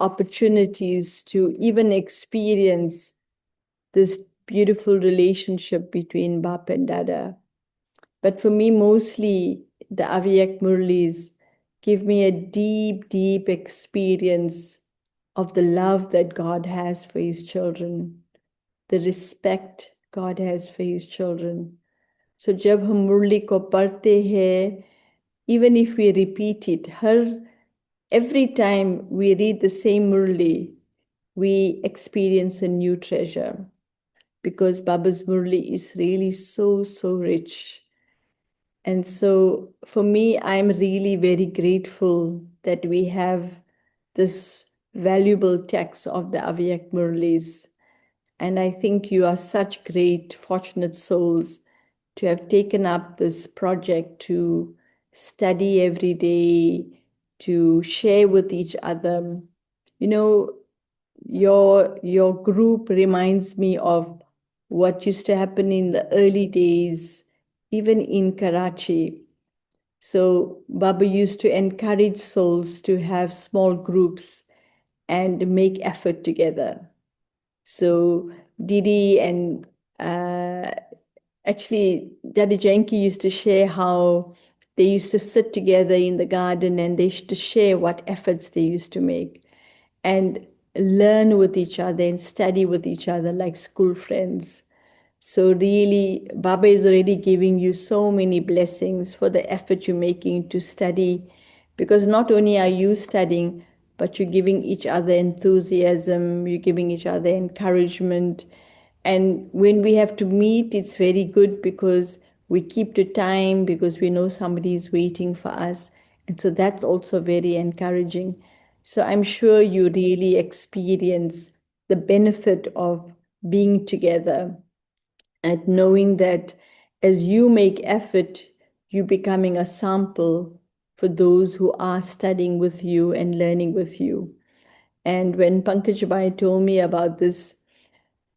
opportunities to even experience this beautiful relationship between Bap and Dada. But for me, mostly the Avyak Murlis give me a deep, deep experience of the love that God has for his children, the respect God has for his children. So जब हम मुरली को पढ़ते हैं, even if we repeat it, every time we read the same Murli, we experience a new treasure because Baba's Murli is really so, so rich. And so for me, I'm really very grateful that we have this valuable text of the Avyak Murlis. And I think you are such great, fortunate souls to have taken up this project to study every day, to share with each other. You know, your group reminds me of what used to happen in the early days, even in Karachi. So Baba used to encourage souls to have small groups and make effort together. So Didi and actually Daddy Janki used to share how they used to sit together in the garden and they used to share what efforts they used to make and learn with each other and study with each other like school friends. So really, Baba is already giving you so many blessings for the effort you're making to study, because not only are you studying, but you're giving each other enthusiasm, you're giving each other encouragement. And when we have to meet, it's very good because we keep to time because we know somebody is waiting for us. And so that's also very encouraging. So I'm sure you really experience the benefit of being together and knowing that as you make effort, you're becoming a sample for those who are studying with you and learning with you. And when Pankaj Bhai told me about this,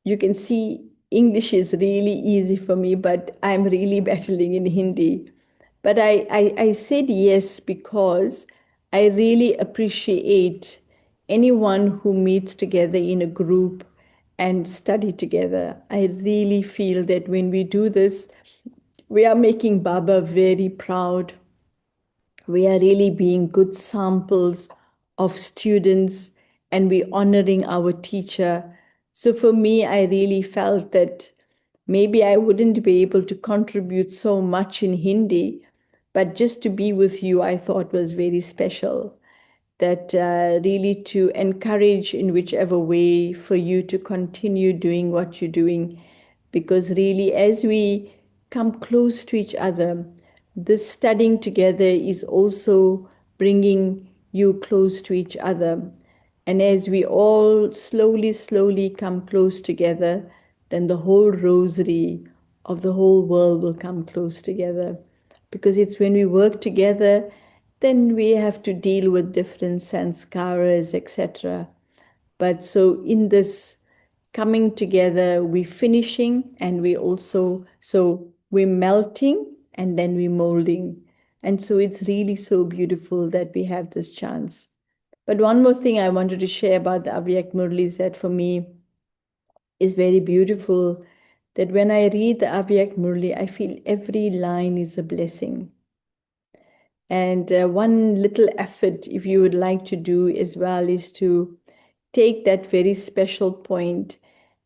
you can see English is really easy for me, but I'm really battling in Hindi. But I said yes because I really appreciate anyone who meets together in a group and study together. I really feel that when we do this, we are making Baba very proud. We are really being good samples of students and we honoring our teacher. So for me, I really felt that maybe I wouldn't be able to contribute so much in Hindi, but just to be with you, I thought was very special. That really to encourage in whichever way for you to continue doing what you're doing. Because really, as we come close to each other, this studying together is also bringing you close to each other. And as we all slowly, slowly come close together, then the whole rosary of the whole world will come close together. Because it's when we work together, then we have to deal with different sanskaras, etc. But so in this coming together, we finishing and we also, so we're melting and then we molding. And so it's really so beautiful that we have this chance. But one more thing I wanted to share about the Avyak Murlis that for me is very beautiful, that when I read the Avyak Murli, I feel every line is a blessing. And one little effort, if you would like to do as well, is to take that very special point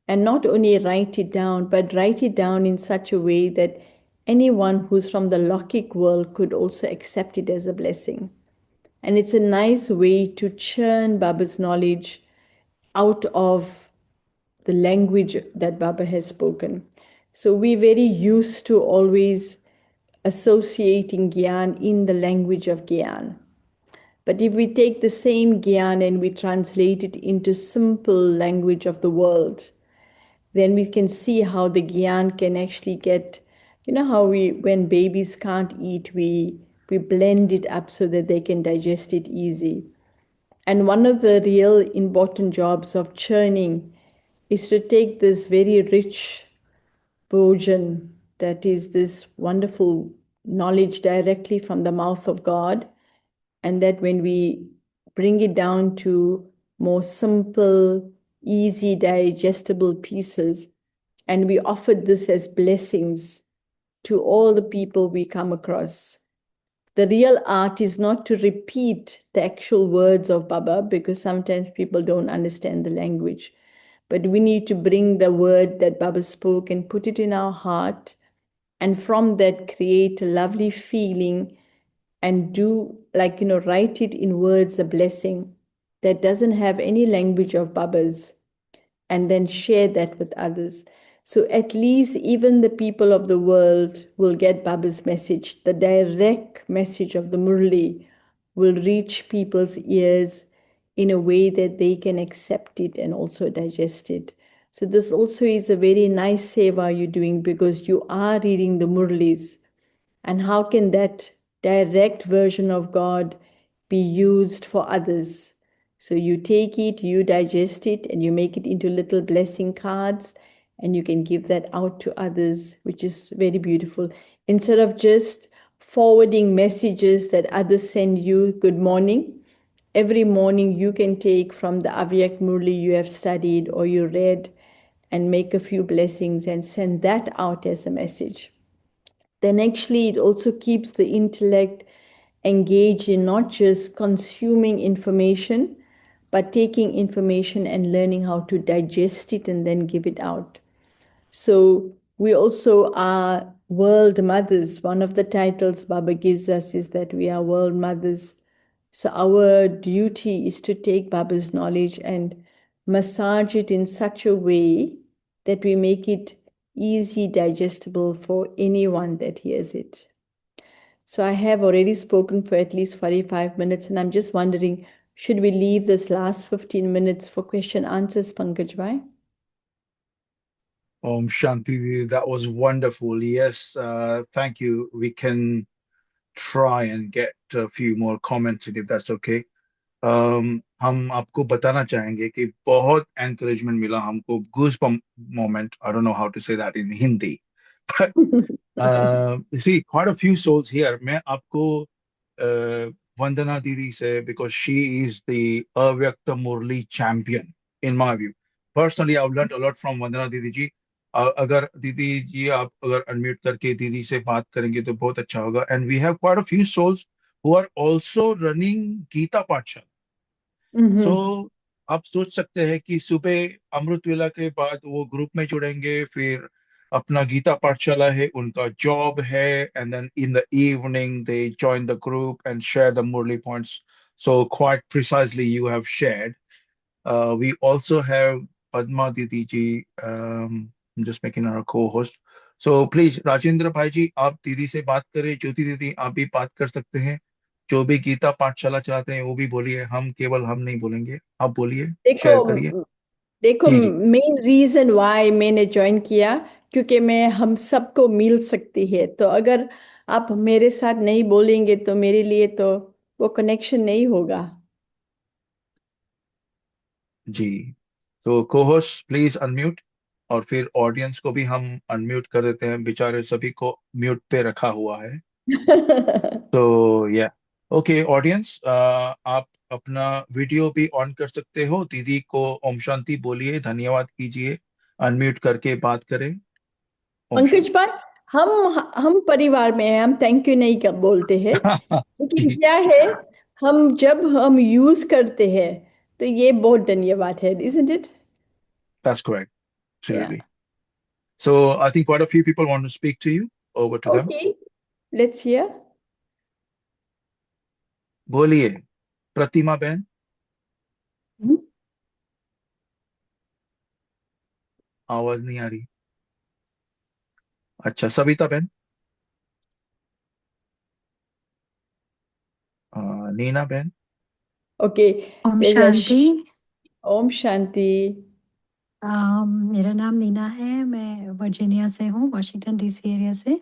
and not only write it down, but write it down in such a way that anyone who's from the Lokik world could also accept it as a blessing. And it's a nice way to churn Baba's knowledge out of the language that Baba has spoken. So we're very used to always associating Gyan in the language of Gyan. But if we take the same Gyan and we translate it into simple language of the world, then we can see how the Gyan can actually get, you know how when babies can't eat, we blend it up so that they can digest it easy. And one of the real important jobs of churning is to take this very rich bhojan, that is this wonderful knowledge directly from the mouth of God, and that when we bring it down to more simple, easy, digestible pieces, and we offer this as blessings to all the people we come across. The real art is not to repeat the actual words of Baba, because sometimes people don't understand the language. But we need to bring the word that Baba spoke and put it in our heart, and from that create a lovely feeling and do, like, write it in words, a blessing that doesn't have any language of Baba's, and then share that with others. So at least even the people of the world will get Baba's message. The direct message of the Murli will reach people's ears in a way that they can accept it and also digest it. So this also is a very nice seva you're doing, because you are reading the Murlis. And how can that direct version of God be used for others? So you take it, you digest it, and you make it into little blessing cards, and you can give that out to others, which is very beautiful. Instead of just forwarding messages that others send you, good morning, every morning you can take from the Avyak Murli you have studied or you read and make a few blessings and send that out as a message. Then actually it also keeps the intellect engaged in not just consuming information, but taking information and learning how to digest it and then give it out. So we also are world mothers. One of the titles Baba gives us is that we are world mothers. So our duty is to take Baba's knowledge and massage it in such a way that we make it easy, digestible for anyone that hears it. So I have already spoken for at least 45 minutes, and I'm just wondering, should we leave this last 15 minutes for question answers, Pankaj Bhai? Om Shanti, that was wonderful. Yes, thank you. We can try and get a few more comments in if that's okay. हम आपको बताना चाहेंगे कि बहुत एनकरेजमेंट मिला हमको, goose moment, I don't know how to say that in Hindi. See, quite a few souls here. मैं आपको वंदना दीदी से, because she is the Avyakta Murli champion in my view. Personally, I've learned a lot from वंदना दीदी जी. अगर दीदी जी आप अगर अनम्यूट करके दीदी से बात करेंगे तो बहुत अच्छा होगा. And we have quite a few souls who are also running Gita Pathshala. सो आप सोच सकते हैं कि सुबह अमृत वेला के बाद वो ग्रुप में जुड़ेंगे, फिर अपना गीता पाठशाला है, उनका जॉब है, and then in the evening they join the group and share the Murli points. So quite precisely you have shared. We also have Padma दीदी ji, just making our co-host. So please Rajendra भाई जी, आप दीदी से बात करें. ज्योति दीदी आप भी बात कर सकते हैं. जो भी गीता पाठशाला चलाते हैं वो भी बोलिए, हम केवल हम नहीं बोलेंगे, आप बोलिए, देखो शेयर करिए. देखो जी जी. मेन रीजन वाई मैंने ज्वाइन किया, क्योंकि मैं हम सबको मिल सकती है। तो अगर आप मेरे साथ नहीं बोलेंगे तो मेरे लिए तो वो कनेक्शन नहीं होगा। जी. तो co-host प्लीज अनम्यूट, और फिर ऑडियंस को भी हम अनम्यूट कर देते हैं, बेचारे सभी को म्यूट पे रखा हुआ है. तो या ओके ऑडियंस, आप अपना वीडियो भी ऑन कर सकते हो. दीदी को ओम शांति बोलिए, धन्यवाद कीजिए, अनम्यूट करके बात करें. ओम पंकज शांति. भाई, हम परिवार में हैं, हम थैंक यू नहीं बोलते हैं। लेकिन जी. क्या है, हम जब हम यूज करते हैं तो ये बहुत धन्यवाद है, isn't it? That's correct. Yeah. Absolutely. So I think quite a few people want to speak to you. Over to them. Okay, let's hear. बोलिए, प्रतिमा बहन. आवाज नहीं आ रही. अच्छा, सविता बहन. नीना बहन. Okay, Om there's a Shanti. Om Shanti. मेरा नाम नीना है, मैं वर्जीनिया से हूँ, वॉशिंगटन डीसी एरिया से।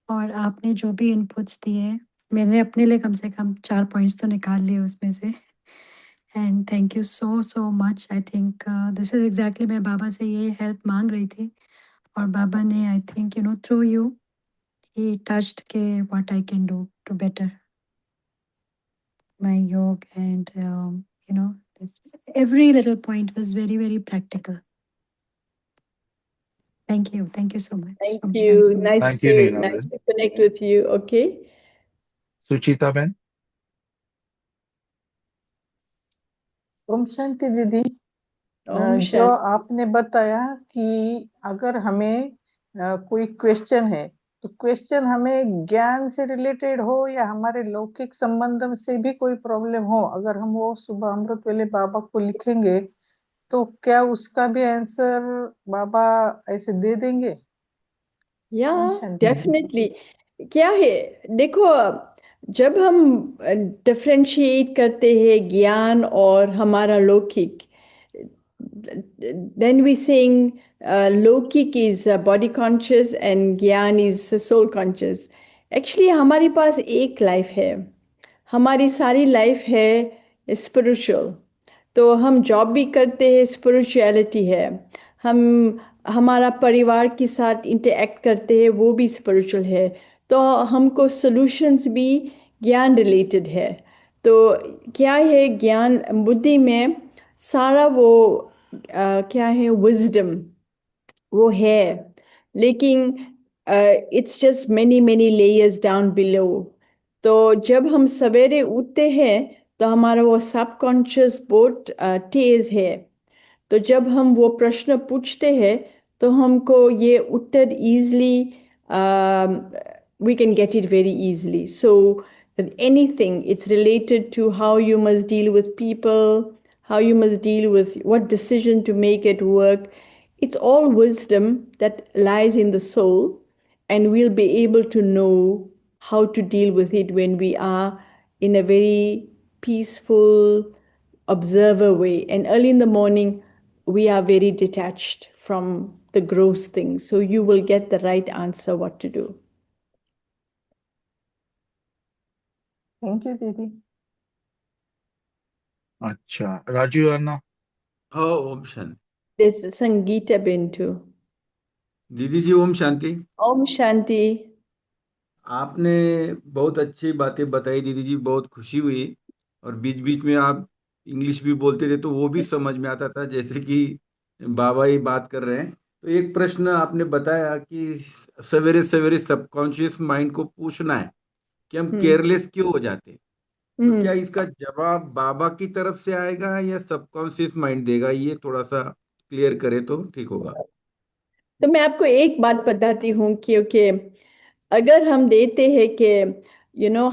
और आपने जो भी इनपुट्स दिए, मैंने अपने लिए कम से कम 4 पॉइंट्स तो निकाल लिए उसमें से। And thank you so so much. I think this is exactly मैं बाबा से ये हेल्प मांग रही थी, और बाबा ने I think through you he touched के what I can do to better my योग and this every little point was very very practical. Thank you so much. Thank Om you. Shanti. Nice thank you to Neena nice बहन. to connect with you. Okay. Suchita बहन. ओम शांति दीदी। Om जो Shanti. आपने बताया कि अगर हमें कोई क्वेश्चन है तो क्वेश्चन हमें ज्ञान से रिलेटेड हो या हमारे लौकिक संबंध से भी कोई प्रॉब्लम हो, अगर हम वो सुबह अमृत वेले बाबा को लिखेंगे तो क्या उसका भी आंसर बाबा ऐसे दे देंगे? ओम Yeah, शांति दीदी। definitely. क्या है, देखो, जब हम डिफरेंशिएट करते हैं ज्ञान और हमारा लौकिक, then we saying लौकिक is body conscious and ज्ञान is soul conscious. Actually हमारे पास एक लाइफ है, हमारी सारी लाइफ है स्पिरिचुअल। तो हम जॉब भी करते हैं, स्पिरिचुअलिटी है। हम हमारा परिवार के साथ इंटरेक्ट करते हैं, वो भी स्पिरिचुअल है। तो हमको सॉल्यूशंस भी ज्ञान रिलेटेड है। तो क्या है, ज्ञान बुद्धि में सारा वो क्या है, विजडम वो है। लेकिन it's just many many layers down below. तो जब हम सवेरे उठते हैं तो हमारा वो सबकॉन्शियस बहुत तेज है। तो जब हम वो प्रश्न पूछते हैं तो हमको ये उत्तर easily, we can get it very easily. So that anything, it's related to how you must deal with people, how you must deal with what decision to make at work. It's all wisdom that lies in the soul, and we'll be able to know how to deal with it when we are in a very peaceful observer way. And early in the morning, we are very detached from the gross things. So you will get the right answer what to do. Thank you दीदी। अच्छा, राजू अन्ना। हाँ, Om Shanti. There's Sangeeta Ben too. दीदी जी, ओम शांति। Om Shanti. आपने बहुत अच्छी बातें बताई दीदी जी, बहुत खुशी हुई। और बीच बीच में आप इंग्लिश भी बोलते थे तो वो भी समझ में आता था, जैसे कि बाबा ही बात कर रहे हैं। तो एक प्रश्न आपने बताया कि सवेरे सवेरे सबकॉन्शियस माइंड को पूछना है कि हम Hmm. केयरलेस क्यों हो जाते हैं। तो क्या Hmm. इसका जवाब बाबा की तरफ से आएगा या सबकॉन्शियस माइंड देगा? ये थोड़ा सा क्लियर करे तो ठीक होगा। तो मैं आपको एक बात बताती हूँ, क्योंकि अगर हम देते हैं कि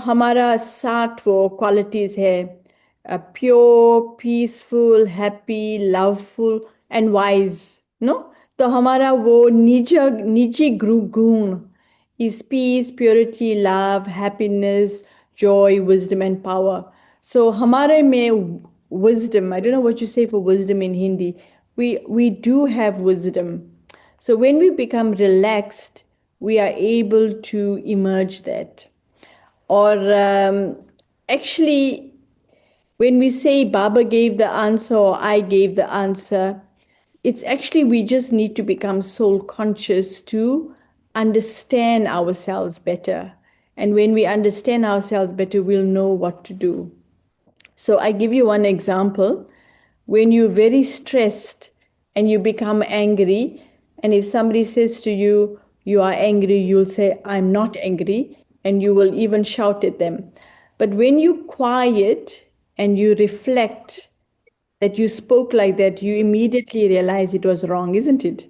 हमारा 60 वो क्वालिटीज है, pure, peaceful, happy, loveful and wise, no, तो हमारा वो निजी गुण is peace, purity, love, happiness, joy, wisdom, and power. So, हमारे में wisdom, I don't know what you say for wisdom in Hindi. We do have wisdom. So, when we become relaxed, we are able to emerge that. Or actually, when we say Baba gave the answer or I gave the answer, it's actually we just need to become soul conscious to understand ourselves better. And when we understand ourselves better, we'll know what to do. So I give you one example. When you're very stressed and you become angry, and if somebody says to you, you are angry, you'll say, I'm not angry, and you will even shout at them. But when you quiet and you reflect that you spoke like that, you immediately realize it was wrong, isn't it?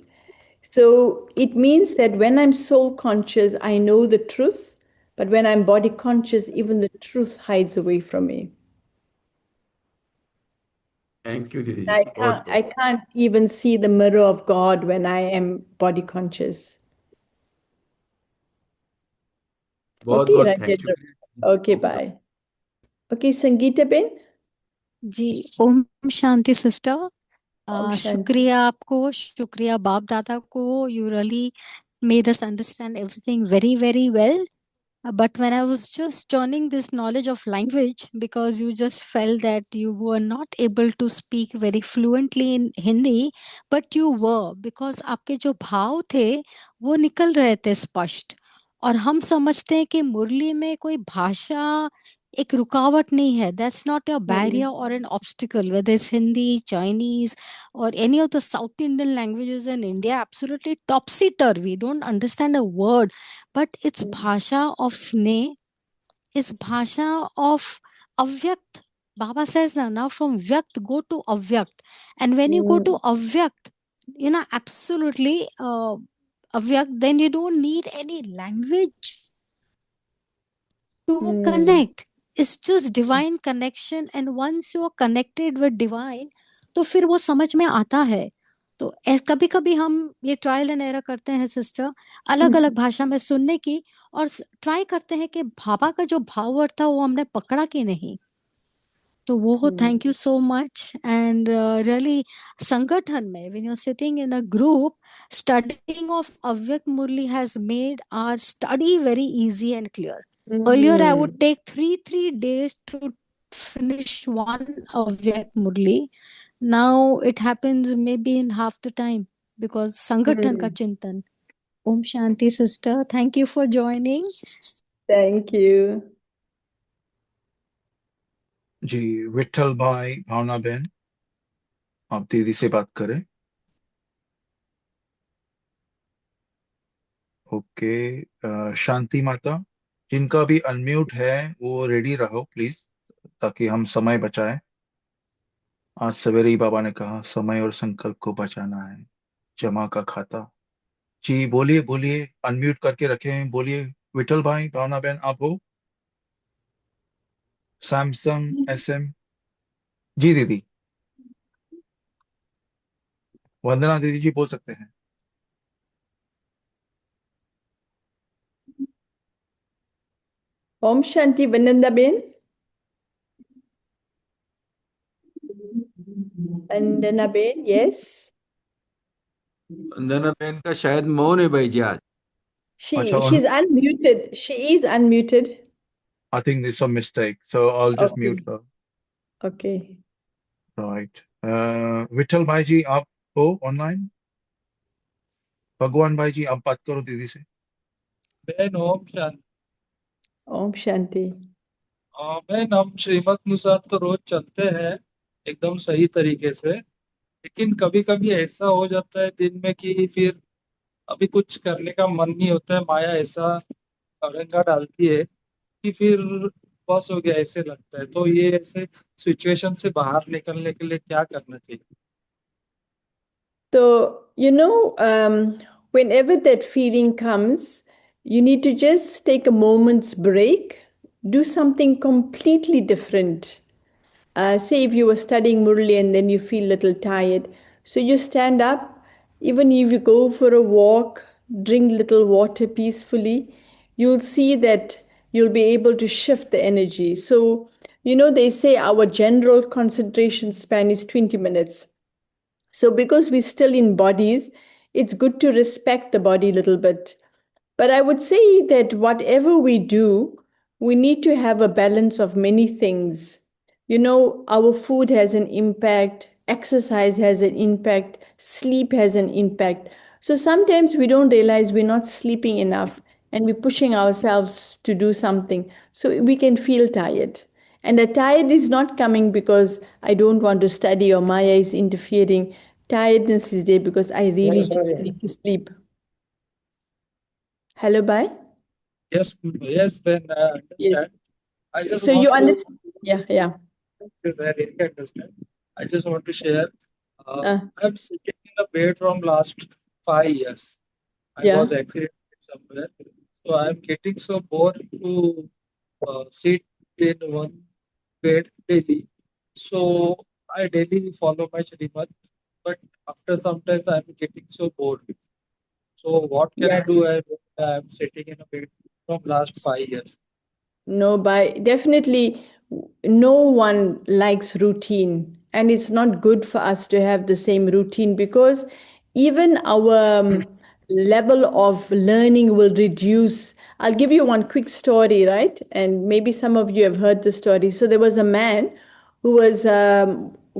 So it means that when I'm soul conscious, I know the truth, but when I'm body conscious, even the truth hides away from me. Thank you दीदी जी, I बहुत can't I बहुत। can't even see the mirror of God when I am body conscious. बहुत Okay, बहुत thank you. Rajendra. Okay, bye. Okay, Sangeeta Ben. जी, ओम शांति सिस्टर। Om Shanti. शुक्रिया आपको, शुक्रिया बाप दादा को। You really made us understand everything very very well. But when I was just joining this knowledge of language, because you just felt that you were not able to speak very fluently in Hindi, but you were, because आपके जो भाव थे वो निकल रहे थे स्पष्ट। और हम समझते हैं कि मुरली में कोई भाषा एक रुकावट नहीं है। दैट्स नॉट अ बैरियर और an obstacle, whether is Hindi, Chinese और any of the South Indian languages in India, absolutely topsy-turvy. We don't understand a word, but it's bhasha of sneh, is bhasha of avyakt. Baba says now from vyakt go to avyakt, and when you go to avyakt, absolutely avyakt, then you don't need any language to connect. It's just divine connection, and once you are connected with divine, तो फिर वो समझ में आता है। तो कभी कभी हम ये ट्रायल एंड एरर करते हैं सिस्टर, अलग अलग भाषा में सुनने की, और ट्राई करते हैं कि बाबा का जो भाव अर्थ था वो हमने पकड़ा कि नहीं। तो वो thank you so much. And really संगठन में when you are sitting in a group, studying of Avyakt Murli has made our study very easy and clear. Earlier, I would take three days to finish one Avyakt Murli. Now it happens maybe in half the time because Sangathan ka Chintan. Om Shanti, sister. Thank you for joining. Thank you. जी, विठल भाई, भावना बहन, आप दीदी से बात करें। ओके, शांति माता, जिनका भी अनम्यूट है वो रेडी रहो प्लीज, ताकि हम समय बचाएं। आज सवेरे ही बाबा ने कहा समय और संकल्प को बचाना है, जमा का खाता। जी बोलिए बोलिए, अनम्यूट करके रखे हैं, बोलिए। विठल भाई, भावना बहन, आप हो? Samsung SM. जी दीदी। वंदना दीदी जी बोल सकते हैं। Om Shanti Vananda Ben. Vandana Ben, yes. वंदना बहन का शायद मौन है भाई जी आज। अच्छा, She's unmuted. She is unmuted. I think this a mistake, so I will just Okay. Mute her. Okay. Right. Vithal bhai ji, आप हो ऑनलाइन? भगवान भाई जी, आप बात करो दीदी से। बहन ओम शांति। ओम शांति। बहन हम श्रीमत अनुसार तो रोज चलते हैं एकदम सही तरीके से, लेकिन कभी कभी ऐसा हो जाता है दिन में कि फिर अभी कुछ करने का मन नहीं होता है। माया ऐसा अड़ंगा डालती है कि फिर बस हो गया ऐसे लगता है। तो ये ऐसे सिचुएशन से बाहर निकलने के लिए क्या करना चाहिए? So, whenever that feeling comes, you need to just take a moment's break, do something completely different. Say if you were studying Murli and then you feel a little tired. So you stand up, even if you go for a walk, drink little water peacefully, you'll see that you'll be able to shift the energy. So, they say our general concentration span is 20 minutes. So, because we're still in bodies, it's good to respect the body a little bit. But I would say that whatever we do, we need to have a balance of many things. Our food has an impact, exercise has an impact, sleep has an impact. So sometimes we don't realize we're not sleeping enough and we're pushing ourselves to do something. So we can feel tired. And the tired is not coming because I don't want to study or Maya is interfering. Tiredness is there because I really just need to sleep. Hello, bye. Yes, yes, Ben, I Yes. understand. I just So you want to, understand? Yeah. yes, I really understand. I just want to share. Uh, I'm sitting in the bed from last 5 years. I yeah. was accident somewhere, so I'm getting so bored to sit in one bed daily. So I daily follow my Shrimat, but after some time I'm getting so bored. So what can I Yeah. do? I'm sitting in a bed from last 5 years. No, definitely no one likes routine. And it's not good for us to have the same routine because even our level of learning will reduce. I'll give you one quick story, right? And maybe some of you have heard the story. So there was a man who was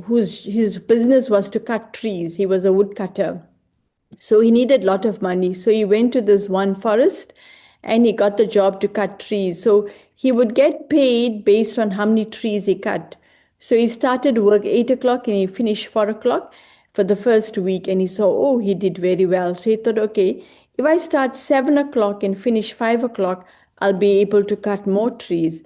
whose his business was to cut trees. He was a woodcutter. So he needed a lot of money. So he went to this one forest and he got the job to cut trees. So he would get paid based on how many trees he cut. So he started work 8 o'clock and he finished 4 o'clock for the first week. And he saw, oh, he did very well. So he thought, okay, if I start 7 o'clock and finish 5 o'clock, I'll be able to cut more trees.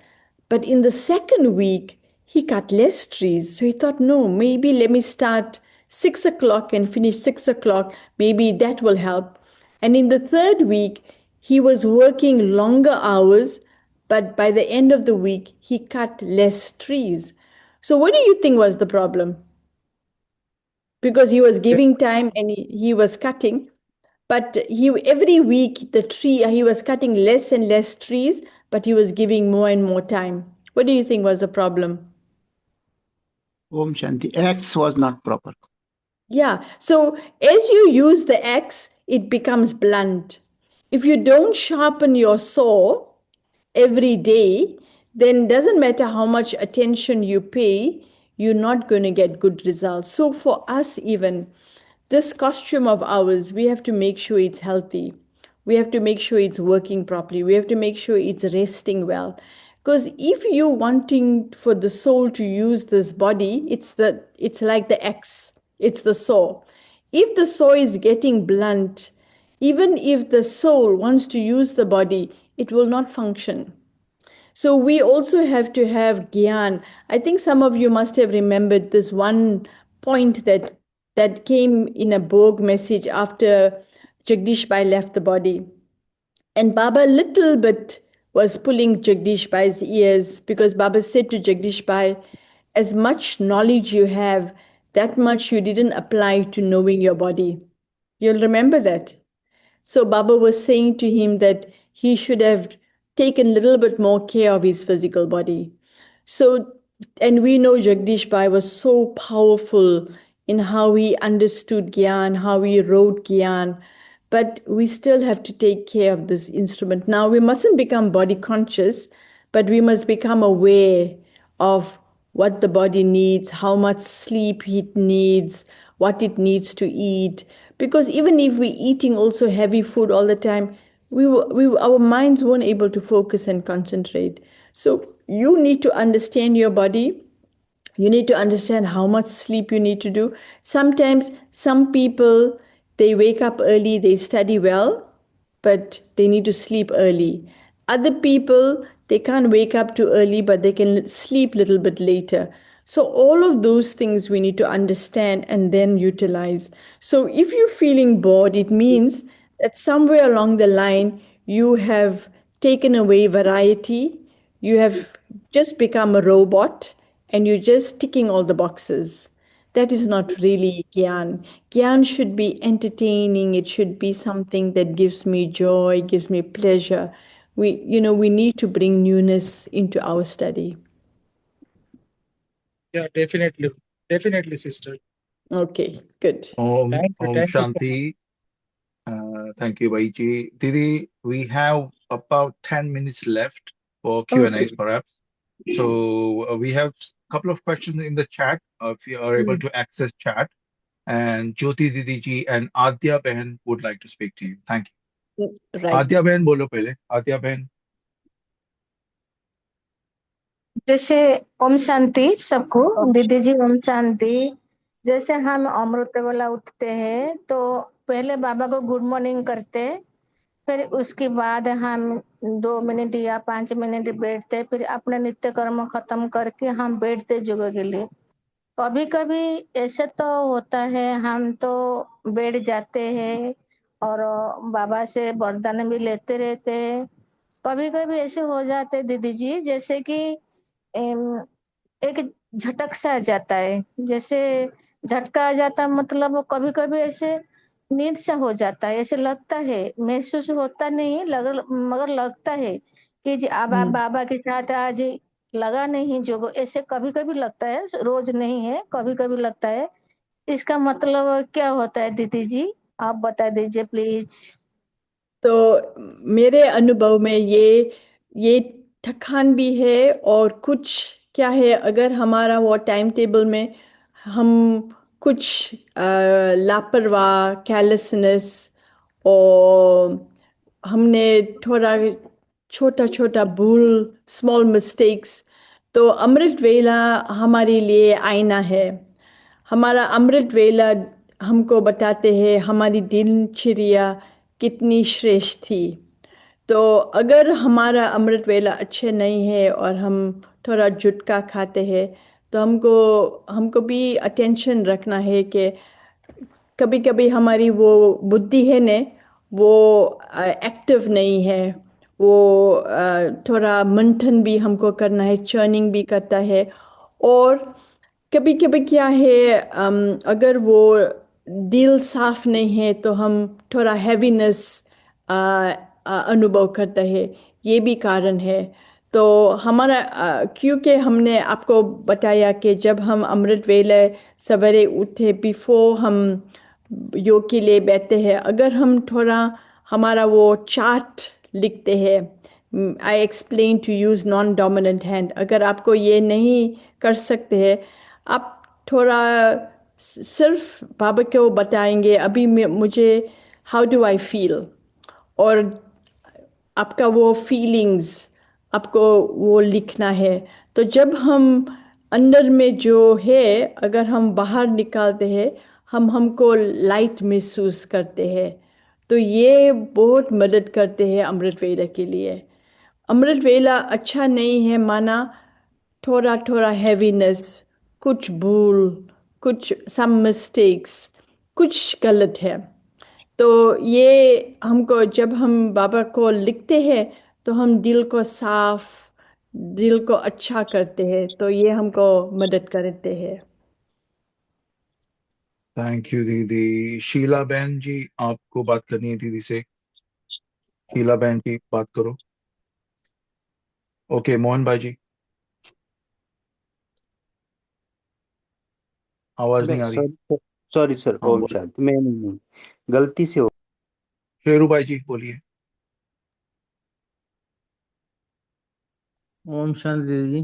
But in the second week, he cut less trees. So he thought, no, maybe let me start 6 o'clock and finish 6 o'clock. Maybe that will help. And in the third week, he was working longer hours, but by the end of the week, he cut less trees. So, what do you think was the problem? Because he was Yes, giving time and he was cutting, but every week he was cutting less and less trees, but he was giving more and more time. What do you think was the problem? Om Shanti. X was not proper. Yeah. So as you use the axe, it becomes blunt. If you don't sharpen your saw every day, then doesn't matter how much attention you pay, you're not going to get good results. So for us, even this costume of ours, we have to make sure it's healthy. We have to make sure it's working properly. We have to make sure it's resting well. Because if you're wanting for the soul to use this body, it's like the axe, it's the saw. If the saw is getting blunt, even if the soul wants to use the body, it will not function. So we also have to have gyan. I think some of you must have remembered this one point that came in a Bog message after Jagdish Bai left the body. And Baba little bit was pulling Jagdish Bai's ears because Baba said to Jagdish Bai, as much knowledge you have, that much you didn't apply to knowing your body. You'll remember that. So Baba was saying to him that he should have taken a little bit more care of his physical body. So, and we know Jagdish Bai was so powerful in how he understood Gyan, how he wrote Gyan, but we still have to take care of this instrument. Now, we mustn't become body conscious, but we must become aware of what the body needs, how much sleep it needs, what it needs to eat. Because even if we're eating also heavy food all the time, our minds weren't able to focus and concentrate. So you need to understand your body. You need to understand how much sleep you need to do. Sometimes some people, they wake up early, they study well, but they need to sleep early. Other people, they can't wake up too early, but they can sleep a little bit later. So all of those things we need to understand and then utilize. So if you're feeling bored, it means that somewhere along the line you have taken away variety, you have just become a robot, and you're just ticking all the boxes. That is not really Gyan. Gyan should be entertaining. It should be something that gives me joy, gives me pleasure. We need to bring newness into our study. Yeah, definitely, sister. Okay, good. Om Thank you so much. Shanti. Thank you, Baiji. Didi, we have about 10 minutes left for Q&As, Okay. perhaps. So we have a couple of questions in the chat, if you are able to access chat. And Jyoti Didi ji and Adya Behan would like to speak to you. Thank you. Right. Adya Behan, bolo pehle. Adya Behan. जैसे ओम शांति सबको, दीदी जी ओम शांति। जैसे हम अमृत वेला उठते हैं तो पहले बाबा को गुड मॉर्निंग करते, फिर उसके बाद हम 2 मिनट या 5 मिनट बैठते, फिर अपने नित्य कर्म खत्म करके हम बैठते योगा के लिए। कभी कभी ऐसे तो होता है हम तो बैठ जाते हैं और बाबा से वरदान भी लेते रहते हैं। कभी कभी ऐसे हो जाते दीदी जी जैसे कि एक झटक सा आ जाता है, जैसे झटका आ जाता मतलब कभी कभी ऐसे नींद सा हो जाता है, ऐसे लगता है, महसूस होता नहीं मगर लगता है कि अब आप बाबा के साथ आज लगा नहीं जो, ऐसे कभी कभी लगता है, रोज नहीं है, कभी कभी लगता है। इसका मतलब क्या होता है दीदी जी, आप बता दीजिए प्लीज। तो मेरे अनुभव में ये थकान भी है, और कुछ क्या है, अगर हमारा वो टाइम टेबल में हम कुछ लापरवाह, कैरलेसनेस, और हमने थोड़ा छोटा छोटा भूल, स्मॉल मिस्टेक्स, तो अमृत वेला हमारे लिए आईना है। हमारा अमृत वेला हमको बताते हैं हमारी दिनचर्या कितनी श्रेष्ठ थी। तो अगर हमारा अमृत वेला अच्छे नहीं है और हम थोड़ा जुटका खाते हैं, तो हमको भी अटेंशन रखना है कि कभी कभी हमारी वो बुद्धि है ने वो एक्टिव नहीं है, वो थोड़ा मंथन भी हमको करना है, चर्निंग भी करता है। और कभी कभी क्या है, अगर वो दिल साफ नहीं है तो हम थोड़ा हैवीनेस अनुभव करता है, ये भी कारण है। तो हमारा क्योंकि हमने आपको बताया कि जब हम अमृत वेले सवेरे उठे, बिफोर हम योग के लिए बैठते हैं, अगर हम थोड़ा हमारा वो चार्ट लिखते हैं, I explain to use non dominant hand. अगर आपको ये नहीं कर सकते हैं, आप थोड़ा सिर्फ बाबा को बताएंगे अभी मुझे हाउ डू आई फील, और आपका वो फीलिंग्स आपको वो लिखना है। तो जब हम अंदर में जो है, अगर हम बाहर निकालते हैं, हमको लाइट महसूस करते हैं। तो ये बहुत मदद करते हैं अमृत वेला के लिए। अमृत वेला अच्छा नहीं है माना थोड़ा थोड़ा हैवीनेस, कुछ भूल, कुछ सम मिस्टेक्स, कुछ गलत है। तो ये हमको, जब हम बाबा को लिखते हैं तो हम दिल को साफ, दिल को अच्छा करते हैं, तो ये हमको मदद करते हैं। थैंक यू दीदी। शीला बहन जी, आपको बात करनी है दीदी से। शीला बहन जी, बात करो। ओके, मोहन भाई जी, आवाज नहीं आ रही। सॉरी सर, हाँ, ओम बोलो। शांति। मैं नहीं, गलती से हो। शेरू भाई जी, बोलिए। ओम शांति दीदी।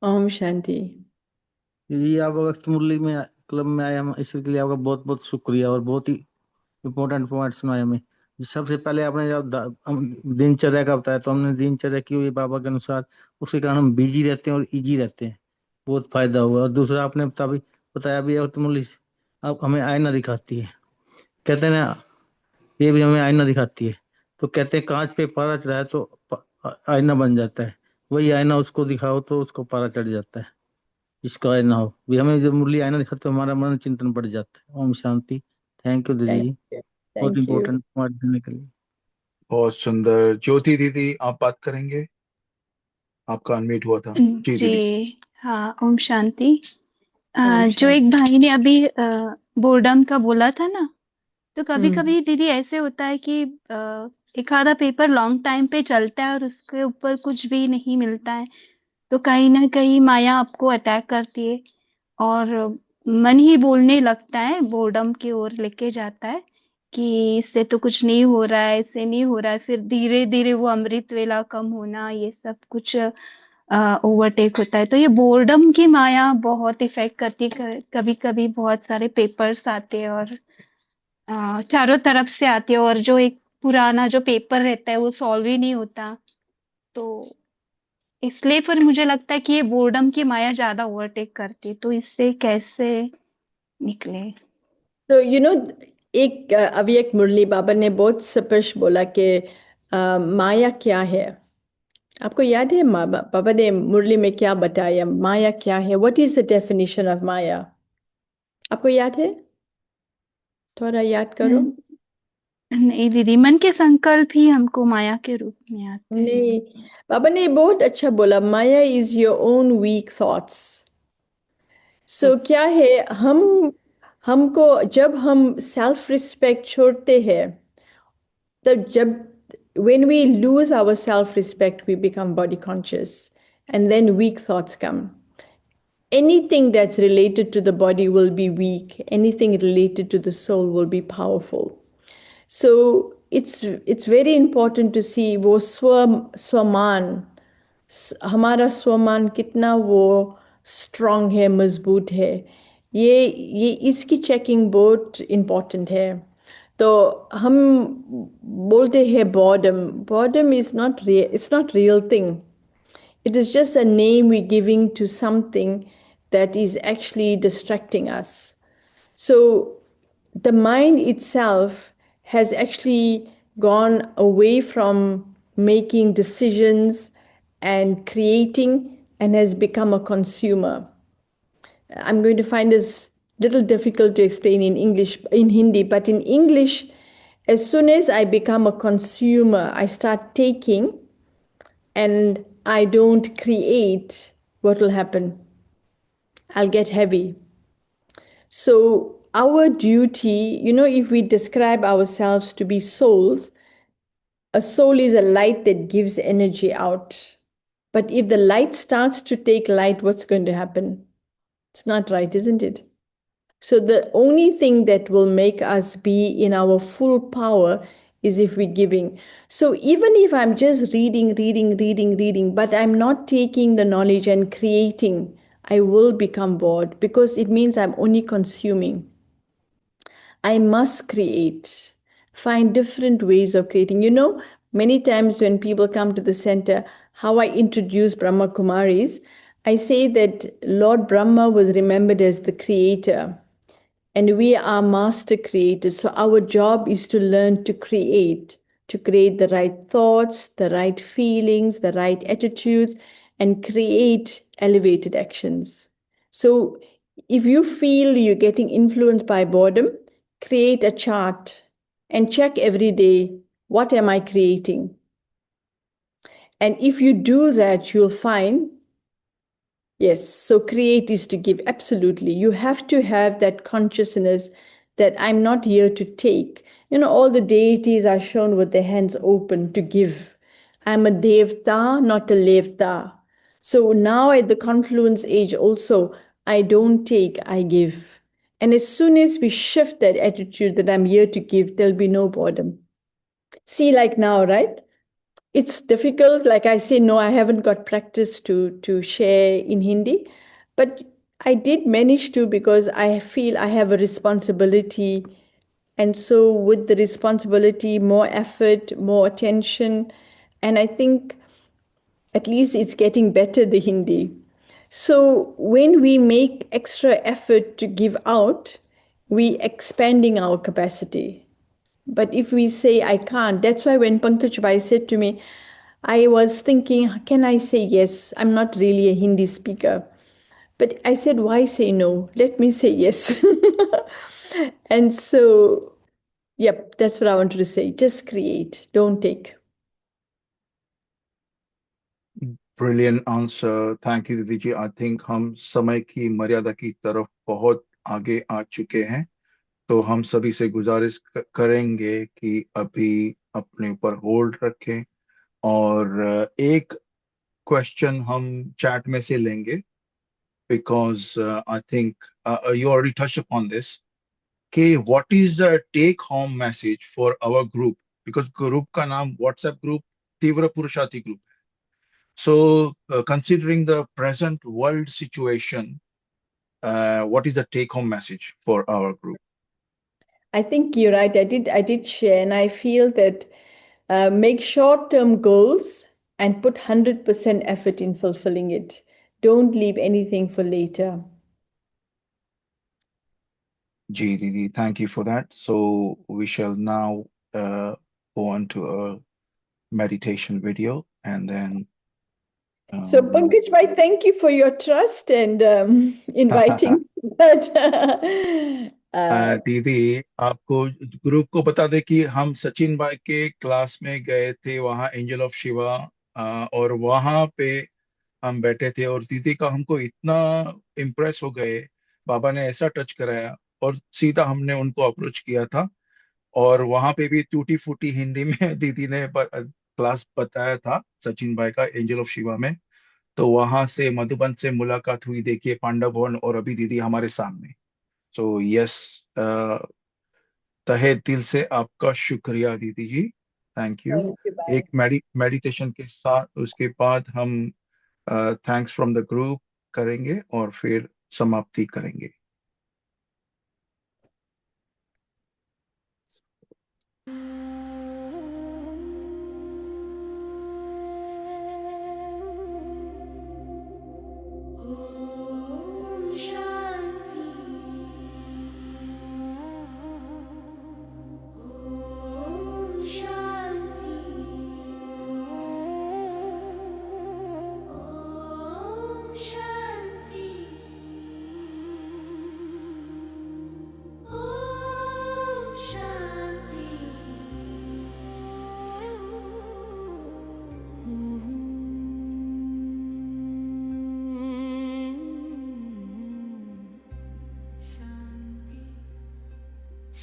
ओम शांति। ये आप वक्त मुरली में क्लब में आए, हम इसके लिए आपका बहुत बहुत शुक्रिया, और बहुत ही इम्पोर्टेंट पॉइंट सुनाए हमें। सबसे पहले आपने जब दिनचर्या का बताया, तो हमने दिनचर्या की हुई बाबा के अनुसार, उसके कारण हम बिजी रहते हैं और इजी रहते हैं, बहुत फायदा हुआ। और दूसरा आपने बताया भी वक्त मुरली आप हमें आईना दिखाती है, कहते हैं ना, ये भी हमें आईना दिखाती है। तो कहते हैं कांच पे पारा चढ़ाए तो आईना बन जाता है, वही आईना उसको दिखाओ तो उसको पारा चढ़ जाता है। इसका आईना हो भी, हमें जब मुरली आईना दिखाते तो हमारा मन चिंतन बढ़ जाता है। ओम शांति। थैंक यू दीदी थैंक जी, यू। बहुत थैंक यू। इंपॉर्टेंट पॉइंट देने के लिए। बहुत सुंदर। ज्योति दीदी, आप बात करेंगे? आपका अनम्यूट हुआ था जी दीदी। जी हाँ, ओम शांति। ओम जो शांति। एक भाई ने अभी बोर्डम का बोला था ना, तो कभी हम्म। कभी दीदी ऐसे होता है कि एक आधा पेपर लॉन्ग टाइम पे चलता है और उसके ऊपर कुछ भी नहीं मिलता है, तो कहीं ना कहीं माया आपको अटैक करती है और मन ही बोलने लगता है, बोर्डम की ओर लेके जाता है कि इससे तो कुछ नहीं हो रहा है, इससे नहीं हो रहा है। फिर धीरे धीरे वो अमृत वेला कम होना, ये सब कुछ ओवरटेक होता है। तो ये बोर्डम की माया बहुत इफेक्ट करती है। कभी कभी बहुत सारे पेपर्स आते हैं और चारों तरफ से आते हैं, और जो एक पुराना जो पेपर रहता है वो सॉल्व ही नहीं होता। तो इसलिए फिर मुझे लगता है कि ये बोर्डम की माया ज्यादा ओवरटेक करती है, तो इससे कैसे निकले। तो एक अभी एक मुरली बाबा ने बहुत स्पष्ट बोला कि माया क्या है। आपको याद है बाबा ने मुरली में क्या बताया, माया क्या है? What is the definition of माया? आपको याद है? थोड़ा याद करो। नहीं दीदी, मन के संकल्प ही हमको माया के रूप में आते हैं। नहीं, बाबा ने बहुत अच्छा बोला, माया is your own weak thoughts. So क्या है, हमको जब हम सेल्फ रिस्पेक्ट छोड़ते हैं, तब जब when we lose our self respect, we become body conscious, and then weak thoughts come. Anything that's related to the body will be weak, anything related to the soul will be powerful. So it's very important to see वो स्वमान, हमारा स्वमान कितना वो स्ट्रांग है, मजबूत है। ये इसकी चेकिंग बहुत इम्पोर्टेंट है। तो हम बोलते हैं boredom, boredom is not it's not real thing. It is just a name we're giving to something that is actually distracting us. So the mind itself has actually gone away from making decisions and creating, and has become a consumer. I'm going to find this little difficult to explain in English, in Hindi, but in English, as soon as I become a consumer, I start taking and I don't create, what will happen? I'll get heavy. So our duty, if we describe ourselves to be souls, a soul is a light that gives energy out. But if the light starts to take light, what's going to happen? It's not right, isn't it? So the only thing that will make us be in our full power is if we're giving. So even if I'm just reading, but I'm not taking the knowledge and creating, I will become bored, because it means I'm only consuming. I must create, find different ways of creating. Many times when people come to the center, how I introduce Brahma Kumaris, I say that Lord Brahma was remembered as the creator, and we are master creators. So our job is to learn to create the right thoughts, the right feelings, the right attitudes, and create elevated actions. So if you feel you're getting influenced by boredom, create a chart and check every day, what am I creating? And if you do that, you'll find, yes, so create is to give. Absolutely. You have to have that consciousness that I'm not here to take. All the deities are shown with their hands open to give. I'm a devta, not a levta. So now at the confluence age also, I don't take, I give. And as soon as we shift that attitude that I'm here to give, there'll be no boredom. See, like now, right? It's difficult. Like I say, no, I haven't got practice to share in Hindi. But I did manage to, because I feel I have a responsibility. And so, with the responsibility, more effort, more attention. And I think at least it's getting better, the Hindi. So, when we make extra effort to give out, we expanding our capacity. But if we say, I can't, that's why when Pankaj Bhai said to me, I was thinking, can I say yes? I'm not really a Hindi speaker. But I said, why say no? Let me say yes. And so, yep, that's what I wanted to say. Just create, don't take. Brilliant answer, thank you दीदी जी। आई थिंक हम समय की मर्यादा की तरफ बहुत आगे आ चुके हैं, तो हम सभी से गुजारिश करेंगे कि अभी अपने ऊपर होल्ड रखें और एक क्वेश्चन हम चैट में से लेंगे, because I think you already touch upon this कि what is the take home message for our group, because group का नाम व्हाट्सएप ग्रुप तीव्र पुरुषार्थी ग्रुप है। So, considering the present world situation, what is the take-home message for our group? I think you're right. I did share, and I feel that make short-term goals and put 100% effort in fulfilling it. Don't leave anything for later. Ji Didi, thank you for that. So we shall now go on to a meditation video, and then So Pankaj Bhai, thank you for your trust and inviting that. दीदी, आपको ग्रुप को बता दे कि हम सचिन भाई के क्लास में गए थे, वहाँ एंजल ऑफ शिवा, और वहाँ पे हम बैठे थे और दीदी का हमको इतना इम्प्रेस हो गए, बाबा ने ऐसा टच कराया और सीधा हमने उनको अप्रोच किया था। और वहां पे भी टूटी फूटी हिंदी में दीदी ने क्लास बताया था सचिन भाई का एंजल ऑफ शिवा में। तो वहां से मधुबन से मुलाकात हुई, देखिए पांडव भवन, और अभी दीदी हमारे सामने। सो यस, तहे दिल से आपका शुक्रिया दीदी जी, thank you. Thank you, bye. एक मेडिटेशन के साथ उसके बाद हम थैंक्स फ्रॉम द ग्रुप करेंगे और फिर समाप्ति करेंगे। ॐ शान्ति ॐ शान्ति ॐ शान्ति ॐ शान्ति।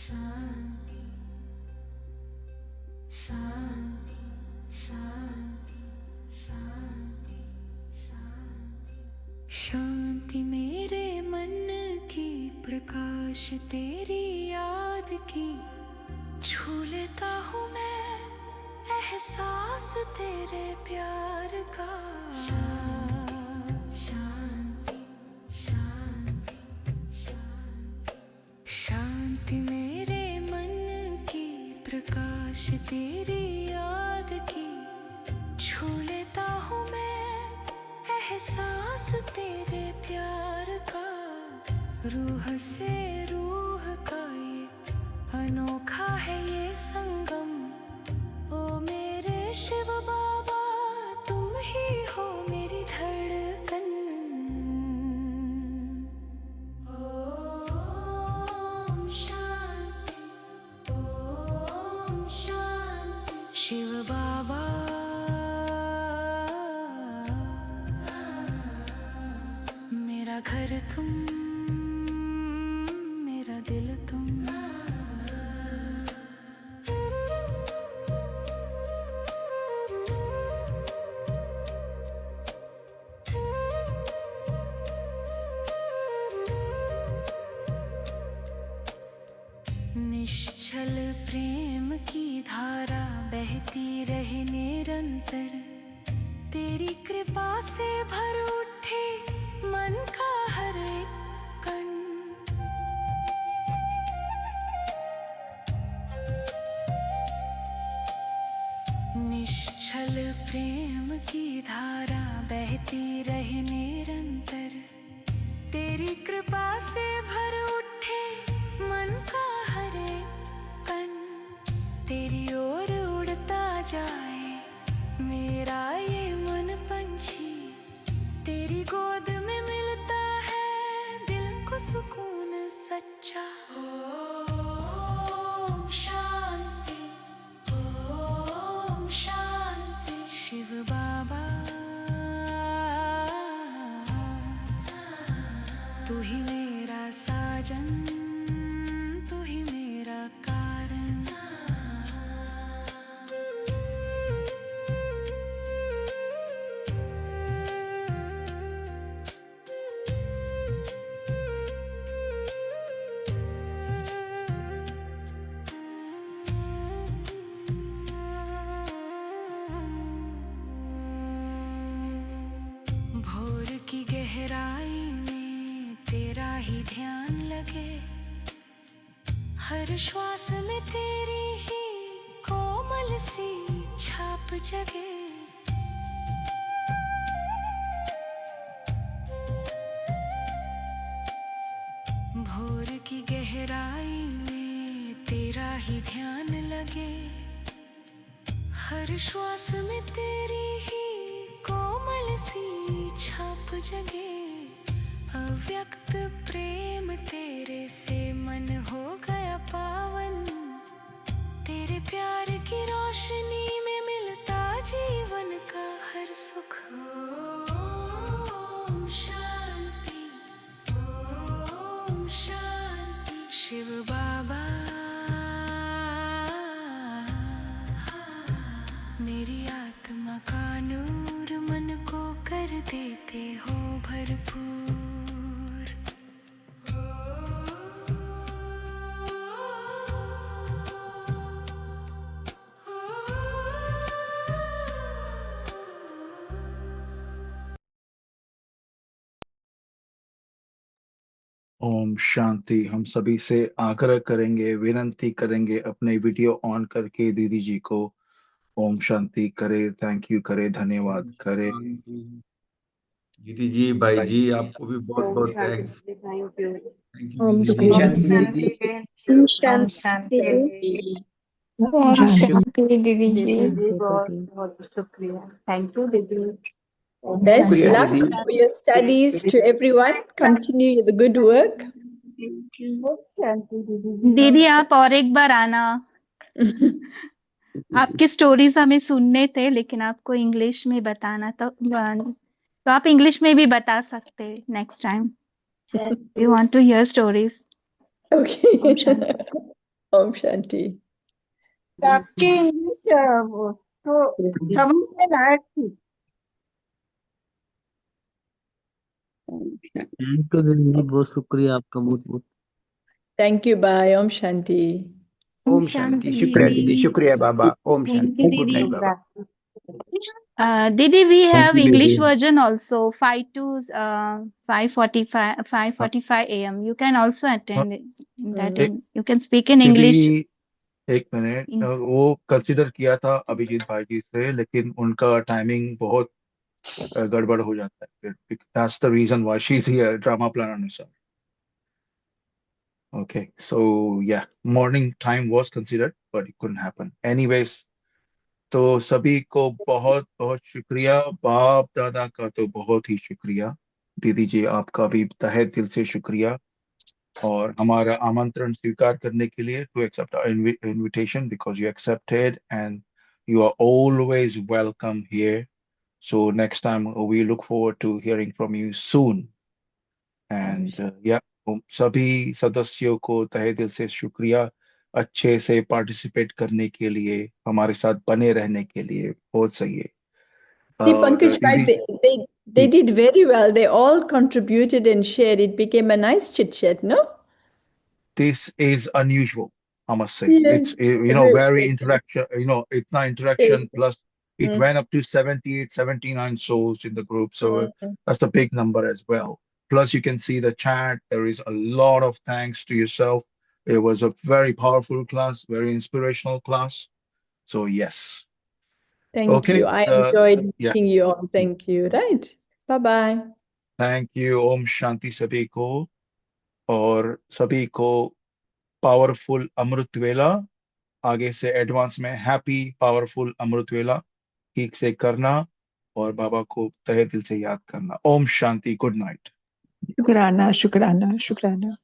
शान्ति शान्ति शान्ति शान्ति शान्ति शान्ति। शांति मेरे मन की, प्रकाश तेरी याद की, छू लेता हूँ मैं एहसास तेरे प्यार का। शांति शांति शांति शांति मेरे मन की, प्रकाश तेरी याद की, छू लेता हूँ मैं एहसास तेरे प्यार का। रूह से रूह का ये अनोखा है ये संगम, ओ मेरे शिव बाबा तुम ही हो मेरी धड़कन। ओम शांति ओम शांति। शिव बाबा मेरा घर तुम, मेरा दिल तुम। निश्चल प्रेम की धारा बहती रहे निरंतर, तेरी कृपा से भर उठे मन का हर एक कण। निश्चल प्रेम की धारा बहती रहे निरंतर, तेरी कृपा से भर उठे मन का हर एक कण। तेरी ओर उड़ता जाए मेरा ये मन पंछी, तेरी गोद में मिलता है दिल को सुकून सच्चा। ओम शांति, ओम शांति। शिव बाबा तू ही मेरा साजन, तू ही मेरा कारण। भोर की गहराई में तेरा ही ध्यान लगे, हर श्वास में तेरी ही कोमल सी छाप जगे। भोर की गहराई में तेरा ही ध्यान लगे, हर श्वास में तेरी ही कोमल सी छाप जगे। अव्यक्त प्रेम तेरे से मन हो गया पावन, तेरे प्यार की रोशनी में मिलता जीवन का हर सुख। ओम शांति, ओम शांति। शिव बाबा मेरी आत्मा का नूर मन को कर देते हो भरपूर। ओम शांति। हम सभी से आग्रह करेंगे, विनंती करेंगे, अपने वीडियो ऑन करके दीदी जी को ओम शांति करे, थैंक यू करे, धन्यवाद करे। दीदी जी, भाई जी, आपको भी बहुत बहुत thanks. Thank you. Thank you ओम दीदी जी। ओम शांति। शांति बहन जी, ओम शांति। ओम शांति दीदी जी। दीदी जी बहुत बहुत शुक्रिया। थैंक यू दीदी। Best शुक्रिया luck दीदी। for your studies to everyone. Continue the good work. Thank you. ओम शांति दीदी जी। दीदी आप और एक बार आना। आपकी स्टोरीज हमें सुनने थे लेकिन आपको इंग्लिश में बताना तो आप इंग्लिश में भी बता सकते next time. We want to hear stories. Okay. ओम शांति। ओम शांति। आपकी इंग्लिश तो समझ में लायक थी। थैंक यू दीदी जी, बहुत शुक्रिया आपका, बहुत बहुत। Thank you. Bye. Om Shanti. Om Shanti. शुक्रिया दीदी, शुक्रिया बाबा। ओम थैंक शांति। यू गुड दीदी। Night Baba. Didi, we have you, English दीदी। version also 5 to 5:45 a.m. You can also attend that. एक You can speak in English. दीदी, एक मिनट, वो कंसिडर किया था अभिजीत भाई जी से, लेकिन उनका टाइमिंग बहुत गड़बड़ हो जाता है फिर। That's the reason why she is here, drama plan अनुसार। Okay, so yeah, morning time was considered, but it couldn't happen. Anyways, तो सभी को बहुत बहुत शुक्रिया। बाप दादा का तो बहुत ही शुक्रिया। दीदी जी आपका भी तहे दिल से शुक्रिया, और हमारा आमंत्रण स्वीकार करने के लिए, to accept our invitation, because you accepted and you are always welcome here. So next time we look forward to hearing from you soon. And yeah, सभी सदस्यों को तहे दिल से शुक्रिया, अच्छे से पार्टिसिपेट करने के लिए, हमारे साथ बने रहने के लिए। बहुत सही है। See, और Pankaj bhai, दीदी, they did very well. They all contributed and shared. It became a nice chit chat, no? this is unusual, I must say. Yeah. It's very interaction, इतना interaction plus It Mm, went up to 78, 79 souls in the group. So mm. that's a big number as well. Plus, you can see the chat. There is a lot of thanks to yourself. It was a very powerful class, very inspirational class. So yes. Thank Okay. you. I enjoyed Yeah. meeting you all. Thank you. Right. Bye-bye. Thank you. Om Shanti सभी को और सभी को पावरफुल अमृत वेला आगे से एडवांस में हैप्पी पावरफुल अमृत वेला ठीक से करना और बाबा को तहे दिल से याद करना। ओम शांति। Good night. शुक्राना शुक्राना शुक्राना।